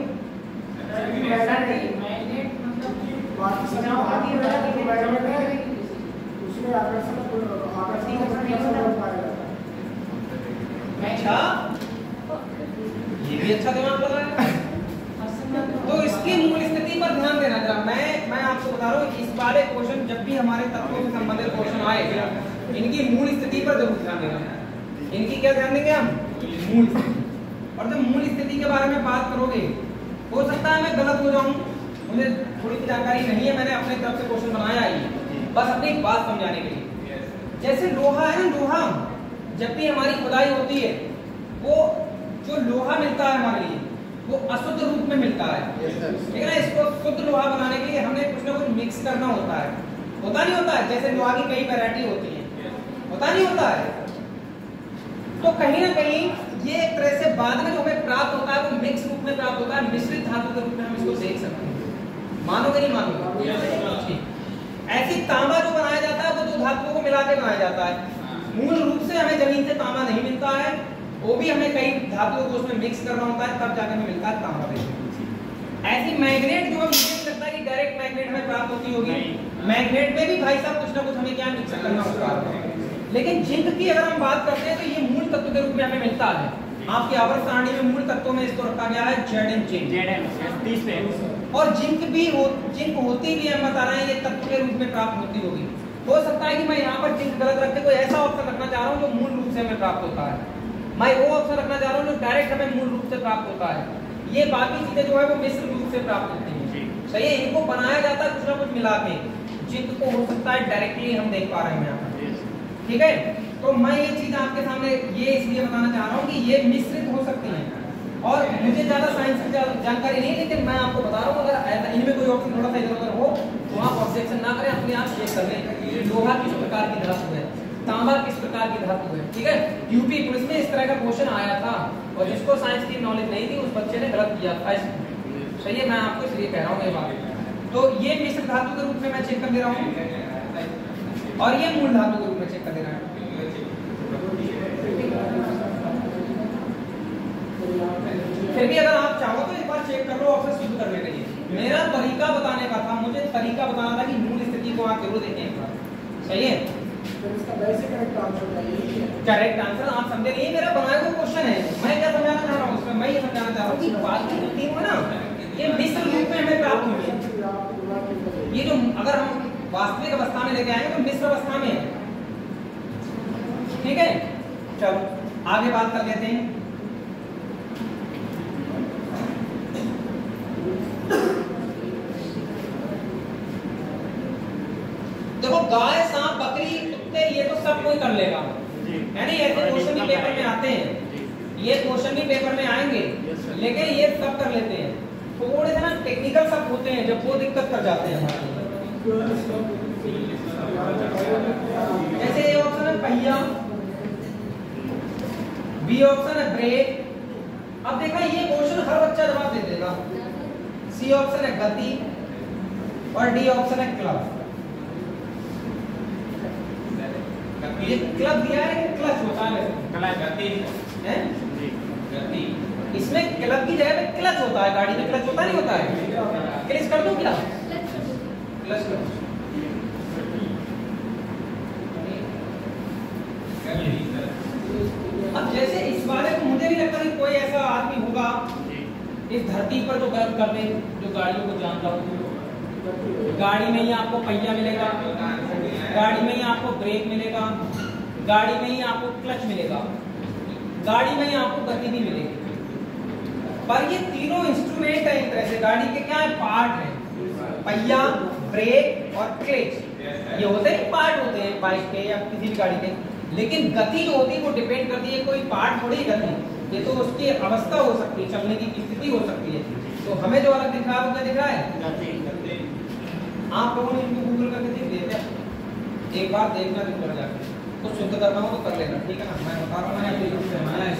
S1: अच्छा, ये भी अच्छा दिमाग लगा है। तो इसकी मूल स्थिति पर ध्यान देना जरा। मैं आपको बता रहा हूँ, इस वाले क्वेश्चन जब भी हमारे तत्वों से संबंधित क्वेश्चन आए, इनकी मूल स्थिति पर जरूर ध्यान देना। इनकी क्या ध्यान देंगे हम? मूल स्थिति। और जब मूल स्थिति के बारे में बात करोगे, हो सकता है मैं गलत हो जाऊं, मुझे थोड़ी जानकारी नहीं है, मैंने अपने तरफ से क्वेश्चन बनाया ही, बस अपनी एक बात समझाने के लिए। जैसे लोहा है ना, लोहा जब भी हमारी खुदाई होती है, वो जो लोहा मिलता है हमारे लिए वो अशुद्ध रूप में मिलता है, ठीक है ना। इसको शुद्ध लोहा बनाने के लिए हमें कुछ ना कुछ मिक्स करना होता है, होता नहीं होता है? जैसे लोहा की कई वैरायटी होती है, होता नहीं होता है? तो कहीं ना कहीं ये एक तरह से बाद में जो हमें प्राप्त होता है वो मिक्स रूप में प्राप्त होता है, मिश्रित धातु के रूप में हम इसको देख सकते हैं। मानोगे नहीं मानोगे? ऐसी तांबा जो बनाया जाता है वो 2 धातुओं को मिला के बनाया जाता है। मूल रूप से हमें जमीन से तांबा नहीं मिलता है, वो भी हमें कई धातुओं को उसमें मिक्स करना होता है, तब जाकर हमें मिलता है तांबा। ऐसी मैग्नेट जो मुझे नहीं लगता कि डायरेक्ट मैग्नेट में प्राप्त होती होगी। मैग्नेट में भी भाई साहब कुछ ना कुछ हमें क्या मिक्स करना होता है। लेकिन जिंक की अगर हम बात करते हैं तो ये मूल तत्व के रूप में हमें मिलता है। आपकी आवर्त सारणी में मूल तत्वों में इसको रखा गया है Zn जिंक। और जिंक होती भी हम बता रहे हैं ये तत्व के रूप में प्राप्त होती होगी। हो सकता है कि मैं यहाँ पर जिंक गलत रख के कोई ऐसा ऑप्शन रखना चाह रहा हूँ जो मूल रूप से हमें प्राप्त होता है। मैं वो ऑप्शन रखना चाह रहा हूँ जो डायरेक्ट हमें मूल रूप से प्राप्त होता है। ये बाकी चीजें जो है वो मिश्र रूप से प्राप्त होती है। सही है, इनको बनाया जाता है कुछ ना कुछ मिला के। जिंक को हो सकता है डायरेक्टली हम देख पा रहे हैं यहाँ पर, ठीक है। तो मैं ये चीज आपके सामने ये इसलिए बताना चाह रहा हूँ कि ये मिश्रित हो सकती हैं। और मुझे ज्यादा साइंस की जानकारी नहीं, लेकिन मैं आपको बता रहा हूँ अगर इनमें कोई ऑप्शन थोड़ा सा इधर उधर हो तो आप ऑब्जेक्शन ना करें, अपने आप चेक कर लें। लोहा किस प्रकार की धातु है, तांबा किस प्रकार की धातु है, ठीक है। यूपी पुलिस में इस तरह का क्वेश्चन आया था और जिसको साइंस की नॉलेज नहीं थी उस बच्चे ने गलत किया था। सही है, मैं आपको इसलिए कह रहा हूँ ये बात। तो ये मिश्र धातु के रूप में मैं चेक कर दे रहा हूँ और ये मूल धातु के रूप में चेक कर दे रहा है। फिर भी अगर आप चाहो तो एक बार चेक कर लो और फिर शुद्ध कर लेते हैं। मेरा तरीका बताने का था, मुझे तरीका बताना था कि मूल स्थिति को आप जरूर देखें एक बार। सही है, करेक्ट आंसर आप समझे नहीं, मेरा बनाया हुआ क्वेश्चन है। मैं क्या समझाना चाह रहा हूँ उसमें, मैं ये समझाना चाह रहा हूँ कि बाकी जो तीन है ना ये मिश्र रूप में हमें प्राप्त हुई है। ये जो अगर हम वास्तविक अवस्था में लेके आएंगे तो मिश्र अवस्था में है, ठीक है। चलो आगे बात कर लेते हैं। देखो गाय, सांप, बकरी, कुत्ते ये तो सब कोई कर लेगा, है नहीं। ऐसे क्वेश्चन भी पेपर में आते हैं, ये क्वेश्चन भी पेपर में आएंगे, लेकिन ये सब कर लेते हैं। थोड़े से ना टेक्निकल सब होते हैं जब वो दिक्कत कर जाते हैं। जैसे ये ऑप्शन है पहिया, बी ऑप्शन है ब्रेक। अब देखा ये क्वेश्चन हर बच्चा जवाब दे देगा। सी ऑप्शन है गति और डी ऑप्शन है क्लब। ये क्लब दिया है, क्लच होता है
S3: गति
S1: है
S3: गति।
S1: इसमें क्लब की जगह पे क्लच होता है, गाड़ी में क्लच होता नहीं होता है। क्लच कर दूं क्या? क्लच कर। अब जैसे इस बारे में मुझे भी लगता है कि कोई ऐसा आदमी होगा इस धरती पर जो गर्व कर दे, जो गाड़ियों को जानता हो। गाड़ी में ही आपको पहिया मिलेगा, गाड़ी में ही आपको ब्रेक मिलेगा, गाड़ी में ही आपको क्लच मिलेगा, गाड़ी में ही आपको गति भी मिलेगी। पर ये तीनों इंस्ट्रूमेंट है एक तरह से, गाड़ी के क्या है पार्ट है। पहिया, ब्रेक और क्लच ये होते हैं पार्ट होते हैं बाइक के या किसी भी गाड़ी के। लेकिन गति जो होती है वो डिपेंड करती है, कोई पार्ट थोड़ी गति, ये तो उसकी अवस्था हो सकती है, चलने की स्थिति हो सकती है। तो हमें जो अलग दिख रहा है वो क्या दिख रहा है? आप लोगों ने इनको गूगल करके देख लिया, एक बार देखना दिन पर जाकर कुछ शुद्ध करना हो तो कर लेना, ठीक है ना। मैं बता रहा हूँ मैंने अपने रूप से बनाया है।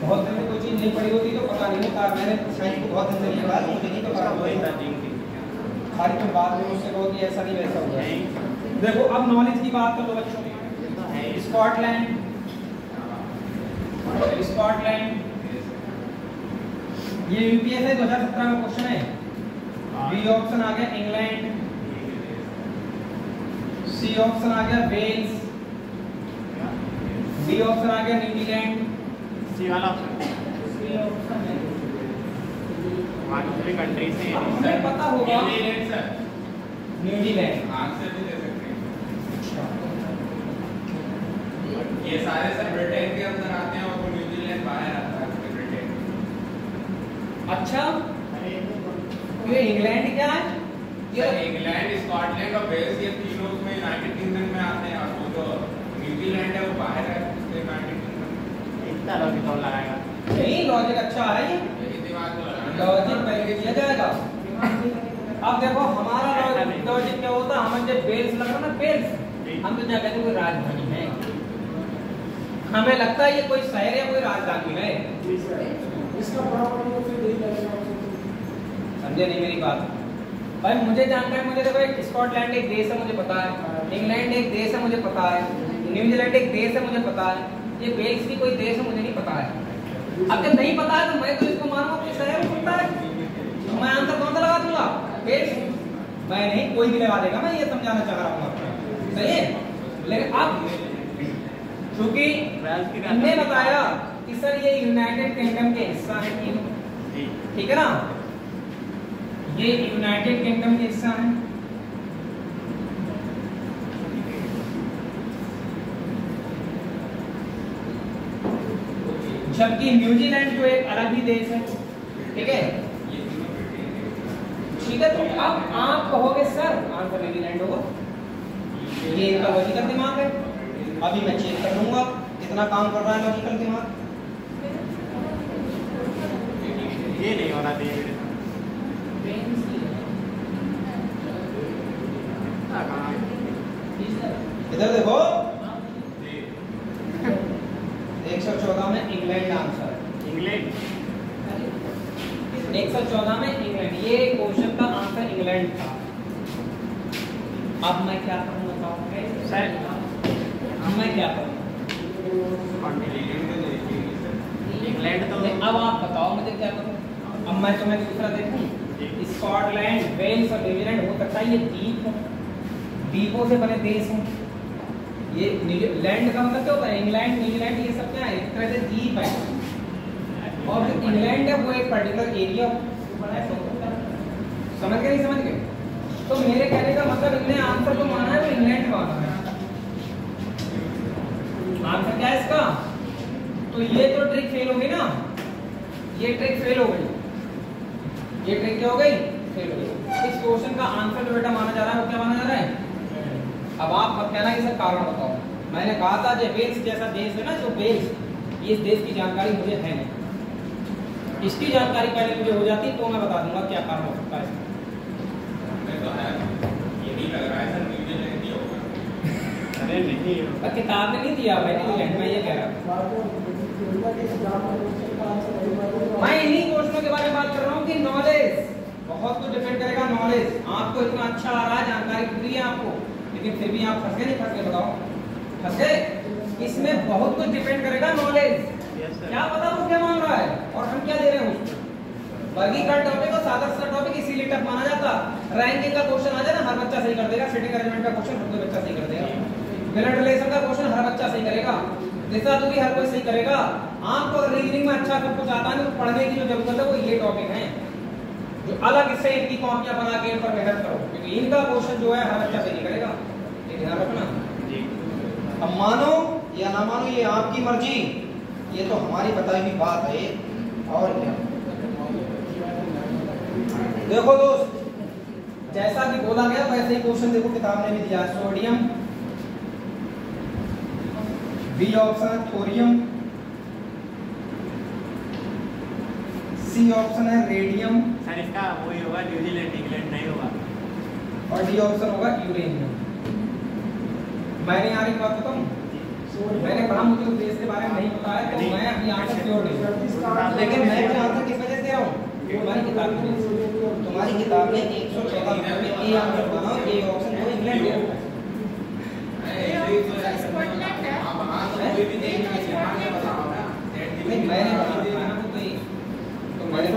S1: बहुत दिन में कोई चीज नहीं पड़ी होती तो पता नहीं होता। मैंने साइंस को बहुत दिन से लिया है, मुझे नहीं पता खाली तुम बाद में मुझसे कहो कि ऐसा नहीं वैसा हुआ। देखो अब नॉलेज की बात कर लो बच्चों। स्कॉटलैंड, स्कॉटलैंड ये यूपीएससी 2017 में क्वेश्चन है। बी ऑप्शन आ गया इंग्लैंड, सी ऑप्शन आ गया वेल्स, डी ऑप्शन आ गया न्यूजीलैंड।
S4: सी वाला ऑप्शन
S1: है
S4: दूसरी कंट्री से
S1: हमें पता होगा।
S3: न्यूजीलैंड सर,
S1: न्यूजीलैंड
S3: आंसर भी दे सकते हैं। ये सारे सर ब्रिटेन के अंदर आते हैं और न्यूजीलैंड बाहर आता है ब्रिटेन।
S1: अच्छा ये इंग्लैंड क्या है?
S3: ये इंग्लैंड, स्कॉटलैंड और वेल्स ये तीनों में यूनाइटेड किंगडम में आते हैं और वो जो न्यूजीलैंड है वो बाहर है यूनाइटेड किंगडम।
S4: इतना लॉजिक कौन लगाएगा?
S1: नहीं लॉजिक अच्छा है,
S3: यही दिमाग को लगाना।
S1: लॉजिक पहले किया जाएगा। अब देखो हमारा लॉजिक क्या होता है, हमें जब बेल्स लगा ना बेल्स, हम तो क्या कहते हैं कोई राजधानी है, हमें लगता है ये कोई शहर या कोई राजधानी है। समझे नहीं मेरी बात भाई? मुझे जानना है, मुझे देखो एक स्कॉटलैंड एक देश है मुझे पता है, इंग्लैंड एक देश है मुझे पता है, न्यूजीलैंड एक देश है मुझे पता है, ये वेल्स भी कोई देश है मुझे नहीं पता है। अब जब नहीं पता है तो मैं तो इसको मानूंगा कि शहर में होता है, तो मैं आंसर कौन सा लगा दूंगा? फिर मैं नहीं, कोई भी लगा देगा। मैं ये समझाना चाह रहा हूँ आपको, सही है। लेकिन अब चूंकि हमने बताया कि सर ये यूनाइटेड किंगडम के हिस्सा है, ठीक है ना, ये यूनाइटेड किंगडम के हिस्सा है। जबकि न्यूजीलैंड जो एक अलग ही देश है, ठीक है, ठीक है। तो अब आप कहोगे सर आंसर न्यूजीलैंड होगा, ये इनका लॉजिकल दिमाग है। अभी मैं चेक कर लूंगा कितना काम कर रहा है लॉजिकल दिमाग।
S4: ये नहीं होना चाहिए मेरे साथ।
S1: इधर देखो, 114 में इंग्लैंड आंसर,
S4: इंग्लैंड
S1: 114 में इंग्लैंड, ये क्वेश्चन का आंसर इंग्लैंड था। अब मैं क्या करूँ बताओ सर, अब मैं क्या करूँ?
S4: इंग्लैंड तो
S1: अब आप बताओ मुझे क्या करूँ? अब मैं तुम्हें दूसरा देखूं, स्कॉटलैंड, वेल्स और न्यूजीलैंड, हो सकता है ये द्वीप हो, द्वीपों से बने देश हों। ये लैंड का मतलब क्या होता है? इंग्लैंड, न्यूजीलैंड, ये सब क्या है? एक तरह से द्वीप है। और जो इंग्लैंड है वो एक पर्टिकुलर एरिया ऐसा होता है। समझ गए नहीं समझ गए? तो मेरे कहने का मतलब इनने आंसर तो माना है, वो इंग्लैंड माना है। आंसर क्या है इसका? तो ये तो ट्रिक फेल हो गई ना, ये ट्रिक फेल हो गई, ये ट्रिक क्या हो गई? फेल हो गई। इस क्वेश्चन का आंसर जो बेटा माना जा रहा है वो क्या माना जा रहा है? अब आप मत कहना कि सर कारण बताओ। मैंने कहा था जो वेल्स जैसा देश है ना, जो वेल्स, ये देश की जानकारी मुझे है नहीं, इसकी जानकारी पहले मुझे हो जाती तो मैं बता दूंगा क्या कारण हो सकता है।
S3: ये नहीं लग रहा है सर, न्यूजीलैंड ही होगा।
S4: अरे नहीं,
S1: किताब में नहीं दिया भाई न्यूजीलैंड में, ये कह रहा मैं इन्हीं क्वेश्चनों के बारे में बात कर रहा हूँ कि नॉलेज बहुत कुछ डिपेंड करेगा। नॉलेज आपको इतना अच्छा आ रहा है, जानकारी पूरी है आपको, लेकिन फिर भी आप फंस गए नहीं फंस गए? बताओ फंस गए? इसमें बहुत कुछ डिपेंड करेगा नॉलेज। क्या पता वो क्या मांग रहा है और हम क्या दे रहे हैं उसको। वर्गीकरण टॉपिक और सादा सा टॉपिक इसीलिए टफ माना जाता। रैंकिंग का क्वेश्चन आ जाए ना, हर बच्चा सही कर देगा। सिटिंग अरेंजमेंट का क्वेश्चन हर कोई बच्चा सही कर देगा। ब्लड रिलेशन का क्वेश्चन हर बच्चा सही करेगा। दिशा दूरी हर कोई सही करेगा। आपको रीजनिंग में अच्छा सब कुछ आता है, तो पढ़ने की जो जरूरत है वो ये टॉपिक है, जो अलग इससे इनकी कॉपियां बना के इन पर मेहनत करो, क्योंकि इनका क्वेश्चन जो है हर बच्चा सही करेगा। ये ध्यान रखना। अब मानो या ना मानो ये आपकी मर्जी, ये तो हमारी बताई हुई बात है। और क्या देखो दोस्त, जैसा कि बोला गया वैसे ही क्वेश्चन देखो किताब ने भी दिया। सोडियम, बी ऑप्शन है थोरियम, सी ऑप्शन है रेडियम,
S4: सर इसका वही होगा, न्यूजीलैंड इंग्लैंड नहीं होगा,
S1: और डी ऑप्शन होगा यूरेनियम। मैंने यहाँ एक बात बताऊं, मैंने कहा मुझे उस देश के बारे में नहीं पता है, तो मैं अभी आंसर श्योर नहीं, लेकिन मैं भी आंसर किस वजह से दे रहा हूँ? तुम्हारी किताब में, तुम्हारी किताब ने 114 नंबर में ए आंसर माना, ए ऑप्शन जो इंग्लैंड दे रहा है। नहीं मैंने बताया तो मैंने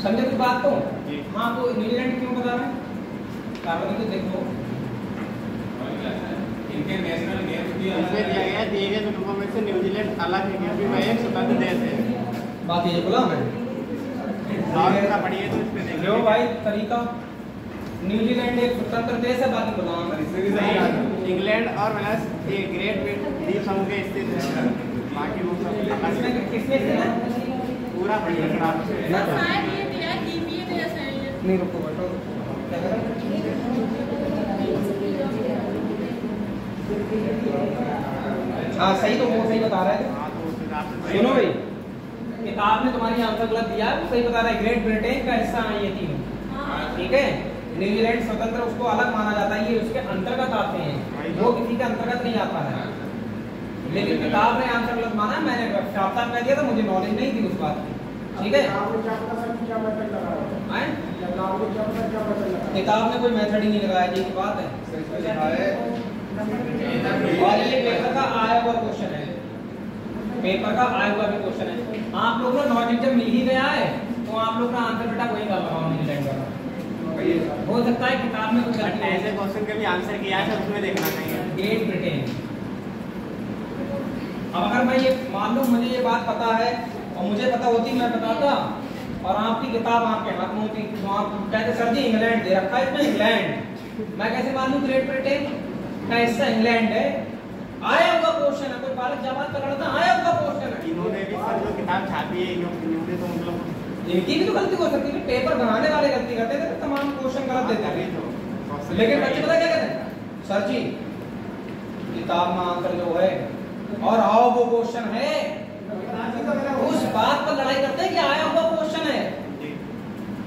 S1: समझे कुछ बात को? हाँ, तो न्यूजीलैंड क्यों बता रहे हैं? कारण तो देखो
S3: इनके नेशनल गेम्स भी
S4: इसमें दिया गया, दिए गए इन्फॉर्मेशन से न्यूजीलैंड अलग है क्योंकि वह एक स्वतंत्र देश है।
S1: बात ये बोला मैं
S4: पढ़िए तो इस पे
S1: लो भाई तरीका। न्यूजीलैंड एक स्वतंत्र देश है, बाकी गुलाम है।
S4: इंग्लैंड और वेल्स एक ग्रेट द्वीप समूह के स्थित है, बाकी वो सब
S1: किसने दिया?
S4: पूरा पढ़िए सर आप।
S5: शायद ये दिया टीपीए जैसा है ये।
S1: नहीं रुको बैठो, क्या कर रहे हो? हाँ सही, तो वो सही बता रहा है।
S4: हाँ तो उस हिसाब से
S1: सुनो भाई, किताब ने तुम्हारी आंसर गलत दिया है, वो सही बता रहा है। ग्रेट ब्रिटेन का हिस्सा है ये तीनों, ठीक है। न्यूजीलैंड स्वतंत्र, उसको अलग माना जाता है, ये उसके अंतर्गत आते हैं, वो किसी के अंतर्गत नहीं आता है। लेकिन किताब ने आंसर गलत माना, मैंने साफ साफ कह दिया था, मुझे नॉलेज नहीं थी उस बात की, ठीक है। किताब में कोई मेथड ही नहीं लगाया, ये की बात है। और ये पेपर का आया हुआ क्वेश्चन है, पेपर का आया हुआ भी क्वेश्चन है। आप लोग को लॉजिक जब मिल ही गया है तो आप लोग का आंसर बेटा वही कर रहा हूँ। हो सकता है किताब में कुछ
S4: ऐसे क्वेश्चन का भी आंसर किया है तो उसमें देखना चाहिए।
S1: Great Britain. अब अगर मैं ये मान लो मुझे ये बात पता है और मुझे पता होती मैं बताता और आपकी किताब आपके हाथ में होती तो आप कहते सर जी इंग्लैंड दे रखा है इसमें, इंग्लैंड। मैं कैसे मान लूं ग्रेट ब्रिटेन का हिस्सा इंग्लैंड है? आया हुआ क्वेश्चन है, कोई बालक जवाब का लड़का आया हुआ क्वेश्चन है।
S4: इन्होंने भी सर जो किताब छापी है इन्होंने तो मतलब
S1: इनकी भी तो गलती हो सकती है, पेपर बनाने वाले गलती करते थे, तमाम क्वेश्चन गलत देते थे। लेकिन बच्चे पता क्या कहते हैं, सर जी किताब में आंसर जो है और आओ वो क्वेश्चन है, उस बात पर लड़ाई करते हैं कि आया हुआ क्वेश्चन है।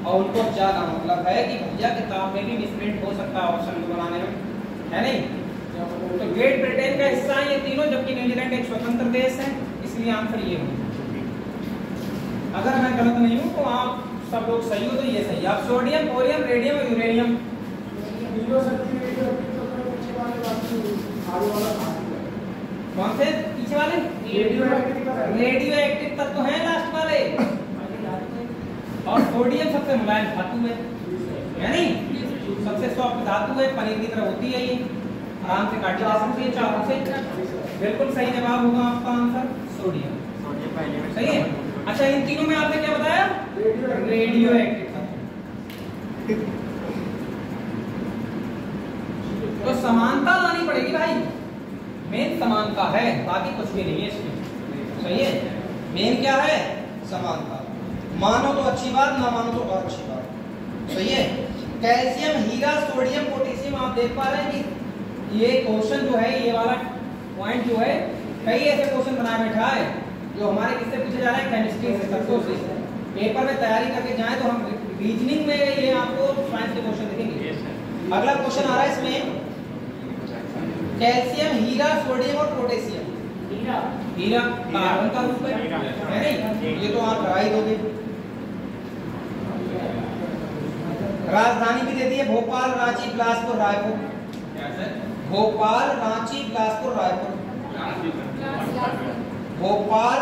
S1: और उनको ज्यादा मतलब है कि भैया किताब में भी मिसप्रिंट हो सकता है ऑप्शन बनाने में, है नहीं? तो ग्रेट ब्रिटेन का हिस्सा है ये तीनों, जबकि न्यूजीलैंड एक स्वतंत्र देश है, इसलिए आंसर ये होगा। अगर मैं गलत नहीं हूं तो आप सब लोग सही हो तो ये सही। आप सोडियम, बोरियम, रेडियम और यूरेनियम कौन से पीछे वाले? रेडियो एक्टिव तत्व हैं लास्ट वाले, और सोडियम सबसे मुलायम धातु है नहीं? सबसे सॉफ्ट धातु है, पनीर की तरह होती है, ये आराम से काटी जा सकती है चाकू से। बिल्कुल सही जवाब होगा आपका आंसर सोडियम। सही है। अच्छा इन तीनों में आपने क्या बताया? Radio active. तो समानता लानी पड़ेगी भाई, मेन समानता है, बाकी कुछ भी नहीं है इसमें। सही है, मेन क्या है? समानता। मानो तो अच्छी बात, ना मानो तो और अच्छी बात। सही है। कैल्शियम, हीरा, सोडियम, पोटेशियम आप देख पा रहे हैं कि ये क्वेश्चन जो है, ये वाला पॉइंट जो है, कई ऐसे क्वेश्चन बनाए बैठा है जो हमारे किससे पूछे जा रहे हैं? केमिस्ट्री से, तत्वों से। पेपर में तैयारी करके जाएं तो हम रीजनिंग में ये आपको साइंस के क्वेश्चन देखेंगे। अगला क्वेश्चन आ रहा है इसमें, कैल्शियम, हीरा, सोडियम और पोटेशियम। हीरा कार्बन का रूप है नहीं? ये तो आप लगा ही दोगे। राजधानी भी दे दी है, भोपाल, रांची, बिलासपुर, रायपुर। भोपाल, रांची, बिलासपुर, रायपुर। भोपाल,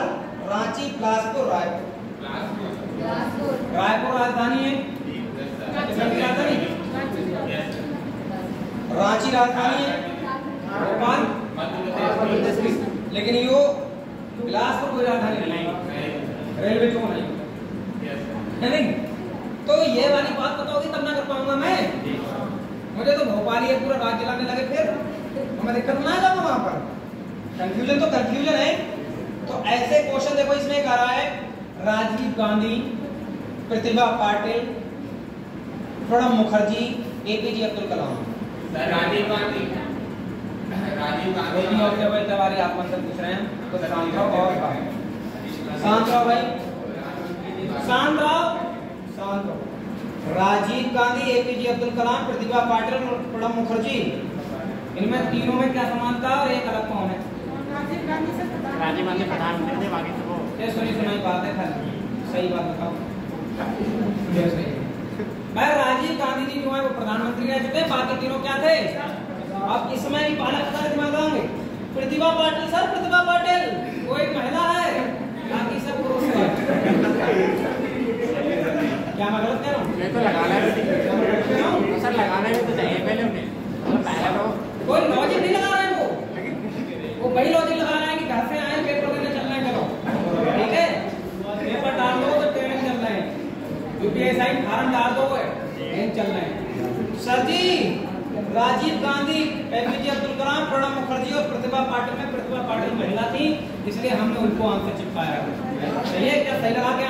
S1: रांची, बिलासपुर, रायपुर। रायपुर राजधानी है, रांची राजधानी है, भोपाल लेकिन यो बिलासपुर कोई राजधानी नहीं, रेलवे जोन है नहीं? तो ये वाली बात बताओगी तब ना कर पाऊंगा मैं। मुझे तो भोपाल ही पूरा राज्य लाने लगे फिर तो मैं दिक्कत ना जाऊंगा वहां पर। कंफ्यूजन तो कंफ्यूजन है। तो ऐसे क्वेश्चन देखो इसमें कह रहा है राजीव गांधी, प्रतिभा पाटिल, प्रणब मुखर्जी, एपीजे अब्दुल कलाम।
S3: राजीव गांधी
S1: तिवारी आप मंत्र पूछ रहे हैं तो शांत रहो और शांत रहो भाई, शांत रहो, शांत रहो। राजीव गांधी, एपीजे अब्दुल कलाम, प्रतिभा पाटिल और प्रणब मुखर्जी, इनमें तीनों में क्या समानता और एक अलग कौन है?
S5: राजीव गांधी
S4: प्रधानमंत्री थे, बाकी तो
S1: ये सुनी बात है, खाली सही बात बताओ। भाई राजीव गांधी जी जो है वो प्रधानमंत्री रह चुके, बाकी तीनों क्या थे? अब इसमें भी बालक पता दिमाग लगाएंगे। प्रतिभा पाटिल, सर प्रतिभा पाटिल वो एक महिला है, बाकी सब पुरुष है। क्या मैं गलत कह रहा हूँ?
S4: ये तो लगाना भी तो सर, लगाना भी तो चाहिए पहले उन्हें, पहले तो
S1: कोई लॉजिक नहीं लगा रहे हैं, वो वही लॉजिक लगा रहे हैं कि घर से आए पेपर देने चलना है, चलो ठीक है, पेपर डाल दो तो ट्रेनिंग चल रहे हैं, यूपीएससी फॉर्म डाल दो चल रहे हैं। सर जी राजीव गांधी, एपीजे अब्दुल कलाम, प्रणब मुखर्जी और प्रतिभा पाटिल में प्रतिभा पाटिल महिला थी, इसलिए हमने उनको आंसर चिपकाया। सही है क्या? सही लगा क्या?